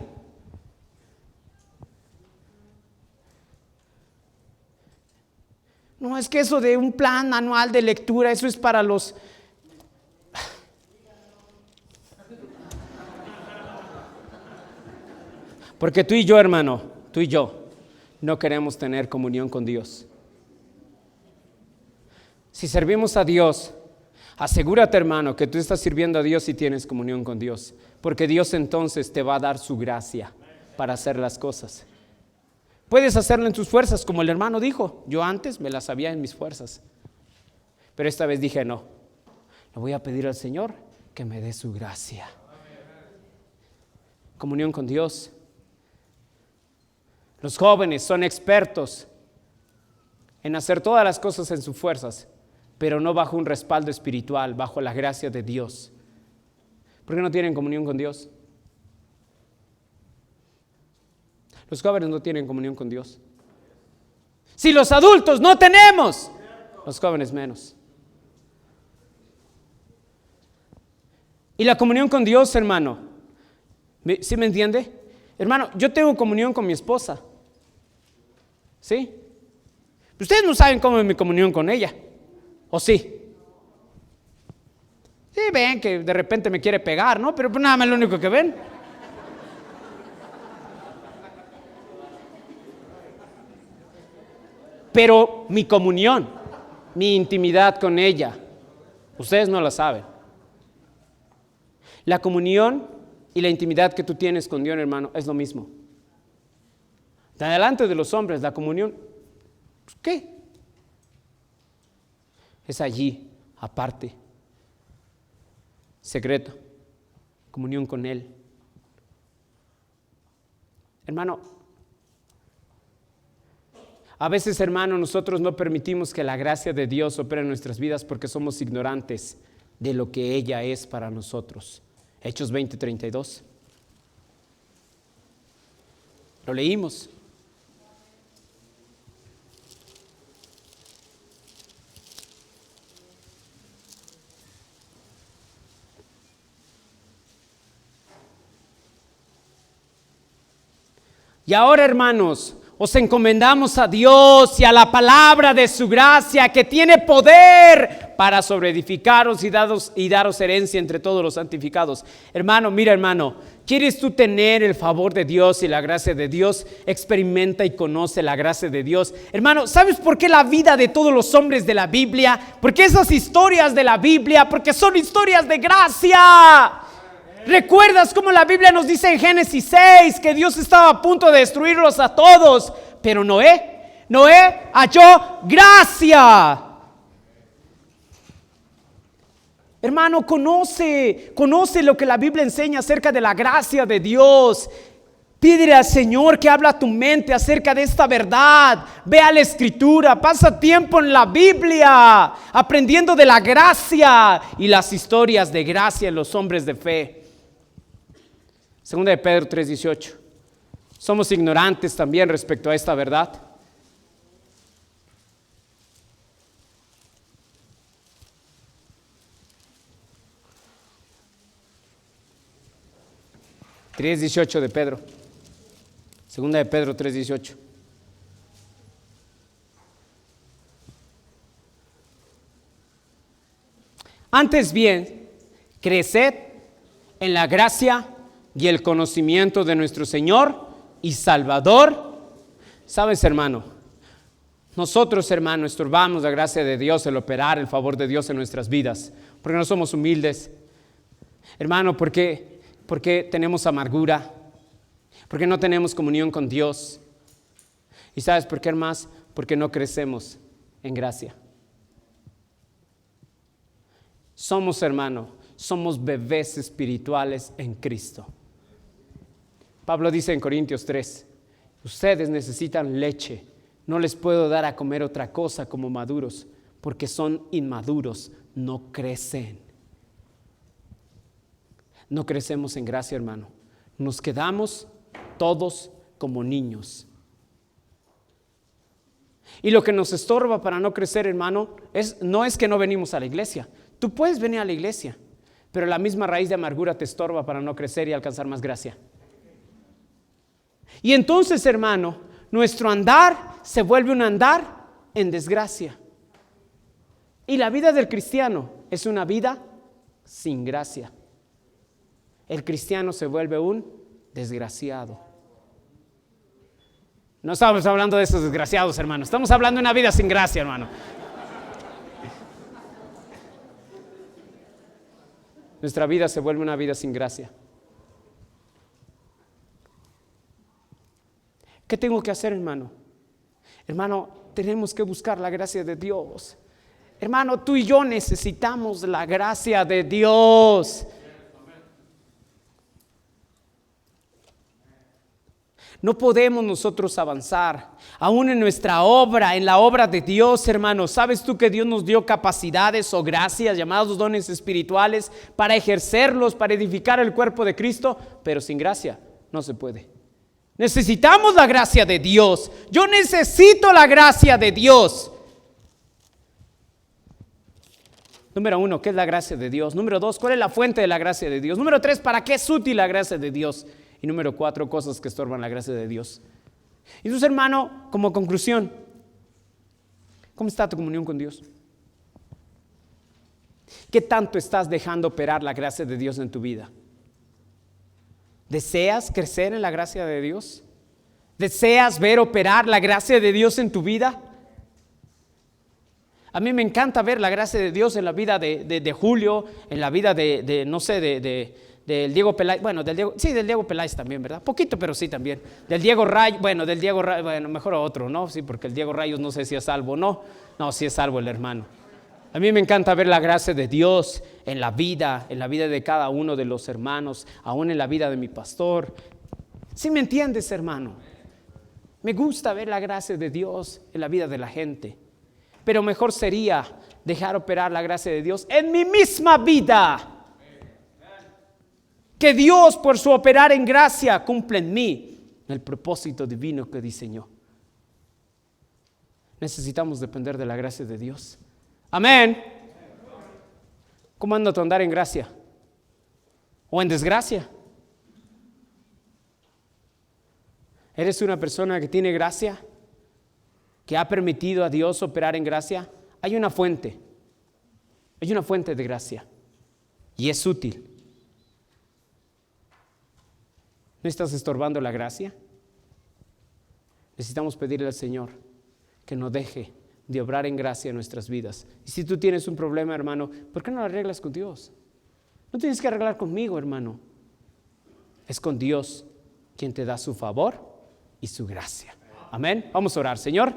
No, es que eso de un plan anual de lectura, eso es para los... Porque tú y yo, hermano, tú y yo, no queremos tener comunión con Dios. Si servimos a Dios, asegúrate, hermano, que tú estás sirviendo a Dios y tienes comunión con Dios. Porque Dios entonces te va a dar su gracia para hacer las cosas. Puedes hacerlo en tus fuerzas, como el hermano dijo. Yo antes me las sabía en mis fuerzas. Pero esta vez dije no. Le voy a pedir al Señor que me dé su gracia. Comunión con Dios. Los jóvenes son expertos en hacer todas las cosas en sus fuerzas, pero no bajo un respaldo espiritual, bajo la gracia de Dios. ¿Por qué no tienen comunión con Dios? Los jóvenes no tienen comunión con Dios. Si los adultos no tenemos, los jóvenes menos. Y la comunión con Dios, hermano, ¿sí me entiende? Hermano, yo tengo comunión con mi esposa. ¿Sí? Ustedes no saben cómo es mi comunión con ella. ¿O sí? Sí, ven que de repente me quiere pegar, ¿no? Pero pues nada más lo único que ven. pero mi comunión, mi intimidad con ella, ustedes no la saben. La comunión y la intimidad que tú tienes con Dios, hermano, es lo mismo. Delante de los hombres, la comunión, ¿qué? Es allí, aparte, secreto, comunión con Él. Hermano, a veces, hermano, nosotros no permitimos que la gracia de Dios opere en nuestras vidas porque somos ignorantes de lo que ella es para nosotros. Hechos 20:32. Lo leímos. Y ahora, hermanos, os encomendamos a Dios y a la palabra de su gracia, que tiene poder para sobreedificaros y daros herencia entre todos los santificados. Hermano, mira, hermano, ¿quieres tú tener el favor de Dios y la gracia de Dios? Experimenta y conoce la gracia de Dios. Hermano, ¿sabes por qué la vida de todos los hombres de la Biblia? Porque esas historias de la Biblia, porque son historias de gracia. ¿Recuerdas cómo la Biblia nos dice en Génesis 6 que Dios estaba a punto de destruirlos a todos? Pero Noé halló gracia. Hermano, conoce lo que la Biblia enseña acerca de la gracia de Dios. Pídele al Señor que habla a tu mente acerca de esta verdad. Ve a la Escritura, pasa tiempo en la Biblia, aprendiendo de la gracia y las historias de gracia en los hombres de fe. Segunda de Pedro 3:18. Somos ignorantes también respecto a esta verdad. (3:18) de Pedro. Segunda de Pedro 3:18. Antes bien, creced en la gracia y el conocimiento de nuestro Señor y Salvador. ¿Sabes, hermano? Nosotros, hermano, estorbamos la gracia de Dios, el operar el favor de Dios en nuestras vidas, porque no somos humildes. Hermano, ¿por qué tenemos amargura? ¿Por qué no tenemos comunión con Dios? ¿Y sabes por qué, más? Porque no crecemos en gracia. Somos, hermano, somos bebés espirituales en Cristo. Pablo dice en Corintios 3, ustedes necesitan leche, no les puedo dar a comer otra cosa como maduros, porque son inmaduros, no crecen. No crecemos en gracia, hermano. Nos quedamos todos como niños. Y lo que nos estorba para no crecer, hermano, no es que no venimos a la iglesia. Tú puedes venir a la iglesia, pero la misma raíz de amargura te estorba para no crecer y alcanzar más gracia. Y entonces, hermano, nuestro andar se vuelve un andar en desgracia. Y la vida del cristiano es una vida sin gracia. El cristiano se vuelve un desgraciado. No estamos hablando de esos desgraciados, hermano. Estamos hablando de una vida sin gracia, hermano. Nuestra vida se vuelve una vida sin gracia. ¿Qué tengo que hacer, hermano? Hermano, tenemos que buscar la gracia de Dios. Hermano, tú y yo necesitamos la gracia de Dios. No podemos nosotros avanzar, aún en nuestra obra, en la obra de Dios, hermano. ¿Sabes tú que Dios nos dio capacidades o gracias, llamados dones espirituales, para ejercerlos, para edificar el cuerpo de Cristo? Pero sin gracia no se puede. Necesitamos la gracia de Dios. Yo necesito la gracia de Dios. Número 1, ¿qué es la gracia de Dios? Número 2, ¿cuál es la fuente de la gracia de Dios? Número 3, ¿para qué es útil la gracia de Dios? Y número 4, cosas que estorban la gracia de Dios. Entonces, hermano, como conclusión, ¿cómo está tu comunión con Dios? ¿Qué tanto estás dejando operar la gracia de Dios en tu vida? ¿Deseas crecer en la gracia de Dios? ¿Deseas ver operar la gracia de Dios en tu vida? A mí me encanta ver la gracia de Dios en la vida de Julio, en la vida del Diego Peláez, bueno, del Diego Peláez también, ¿verdad? Poquito, pero sí también. Del Diego Rayos, bueno, mejor otro, ¿no? Sí, porque el Diego Rayos no sé si es salvo o no. No, sí es salvo el hermano. A mí me encanta ver la gracia de Dios en la vida de cada uno de los hermanos, aún en la vida de mi pastor. ¿Sí me entiendes, hermano? Me gusta ver la gracia de Dios en la vida de la gente. Pero mejor sería dejar operar la gracia de Dios en mi misma vida. Que Dios, por su operar en gracia, cumpla en mí el propósito divino que diseñó. Necesitamos depender de la gracia de Dios. Amén. ¿Cómo anda tu andar en gracia? ¿O en desgracia? ¿Eres una persona que tiene gracia? ¿Que ha permitido a Dios operar en gracia? Hay una fuente de gracia y es útil. ¿No estás estorbando la gracia? Necesitamos pedirle al Señor que nos deje de obrar en gracia en nuestras vidas. Y si tú tienes un problema, hermano, ¿por qué no lo arreglas con Dios? No tienes que arreglar conmigo, hermano. Es con Dios quien te da su favor y su gracia. Amén. Vamos a orar. Señor,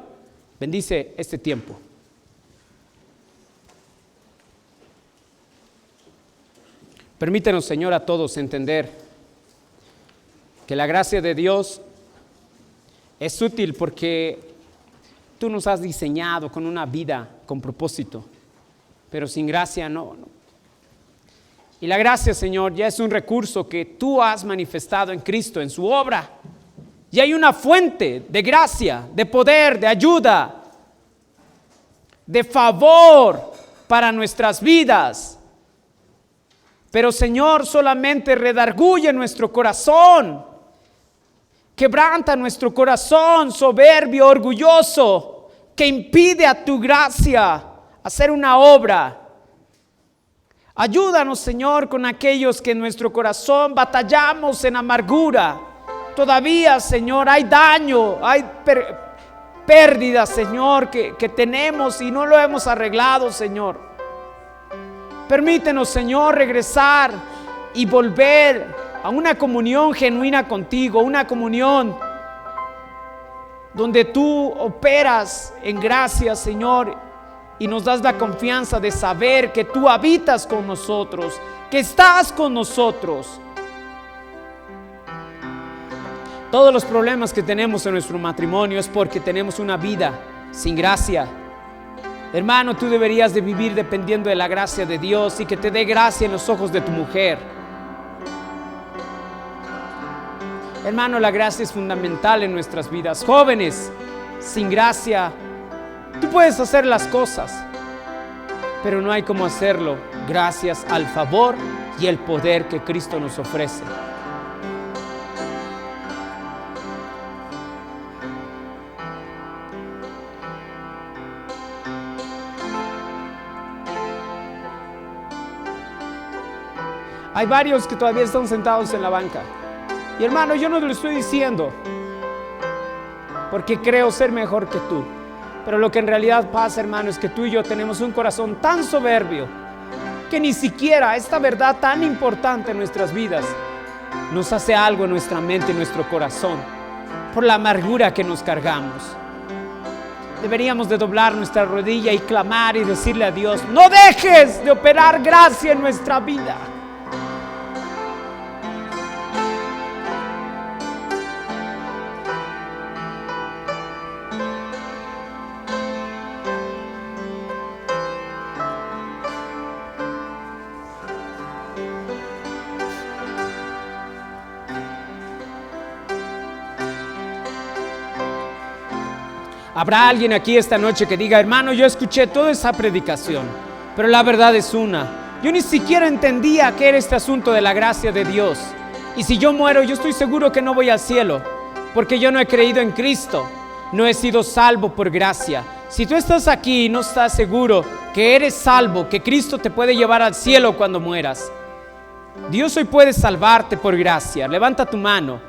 bendice este tiempo. Permítenos, Señor, a todos entender que la gracia de Dios es útil porque tú nos has diseñado con una vida con propósito, pero sin gracia no. Y la gracia, Señor, ya es un recurso que tú has manifestado en Cristo, en su obra. Y hay una fuente de gracia, de poder, de ayuda, de favor para nuestras vidas. Pero, Señor, solamente redarguye nuestro corazón, quebranta nuestro corazón soberbio, orgulloso, que impide a tu gracia hacer una obra. Ayúdanos, Señor, con aquellos que en nuestro corazón batallamos en amargura. Todavía, Señor, hay daño, hay pérdida, Señor, que tenemos y no lo hemos arreglado, Señor. Permítenos, Señor, regresar y volver a una comunión genuina contigo, una comunión donde tú operas en gracia, Señor, y nos das la confianza de saber que tú habitas con nosotros, que estás con nosotros. Todos los problemas que tenemos en nuestro matrimonio es porque tenemos una vida sin gracia. Hermano, tú deberías de vivir dependiendo de la gracia de Dios y que te dé gracia en los ojos de tu mujer. Hermano, la gracia es fundamental en nuestras vidas. Jóvenes, sin gracia, tú puedes hacer las cosas, pero no hay cómo hacerlo gracias al favor y el poder que Cristo nos ofrece. Hay varios que todavía están sentados en la banca. Y hermano, yo no te lo estoy diciendo porque creo ser mejor que tú. Pero lo que en realidad pasa, hermano, es que tú y yo tenemos un corazón tan soberbio que ni siquiera esta verdad tan importante en nuestras vidas nos hace algo en nuestra mente, en nuestro corazón, por la amargura que nos cargamos. Deberíamos de doblar nuestra rodilla y clamar y decirle a Dios: no dejes de operar gracia en nuestra vida. Habrá alguien aquí esta noche que diga: hermano, yo escuché toda esa predicación, pero la verdad es una. Yo ni siquiera entendía qué era este asunto de la gracia de Dios. Y si yo muero, yo estoy seguro que no voy al cielo, porque yo no he creído en Cristo. No he sido salvo por gracia. Si tú estás aquí y no estás seguro que eres salvo, que Cristo te puede llevar al cielo cuando mueras, Dios hoy puede salvarte por gracia. Levanta tu mano.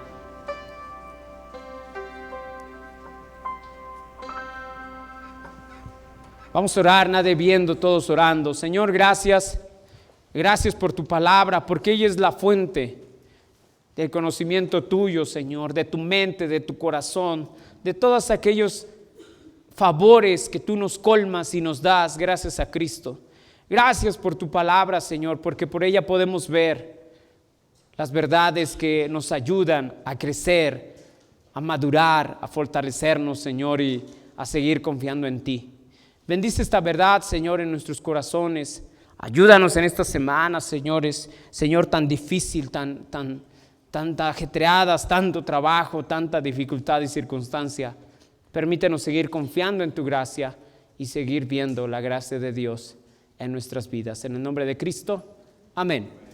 Vamos a orar, nadie viendo, todos orando. Señor, gracias. Gracias por tu palabra, porque ella es la fuente del conocimiento tuyo, Señor, de tu mente, de tu corazón, de todos aquellos favores que tú nos colmas y nos das gracias a Cristo. Gracias por tu palabra, Señor, porque por ella podemos ver las verdades que nos ayudan a crecer, a madurar, a fortalecernos, Señor, y a seguir confiando en ti. Bendice esta verdad, Señor, en nuestros corazones. Ayúdanos en estas semanas, señores, Señor, tan difícil, tan ajetreadas, tanto trabajo, tanta dificultad y circunstancia. Permítenos seguir confiando en tu gracia y seguir viendo la gracia de Dios en nuestras vidas. En el nombre de Cristo, amén.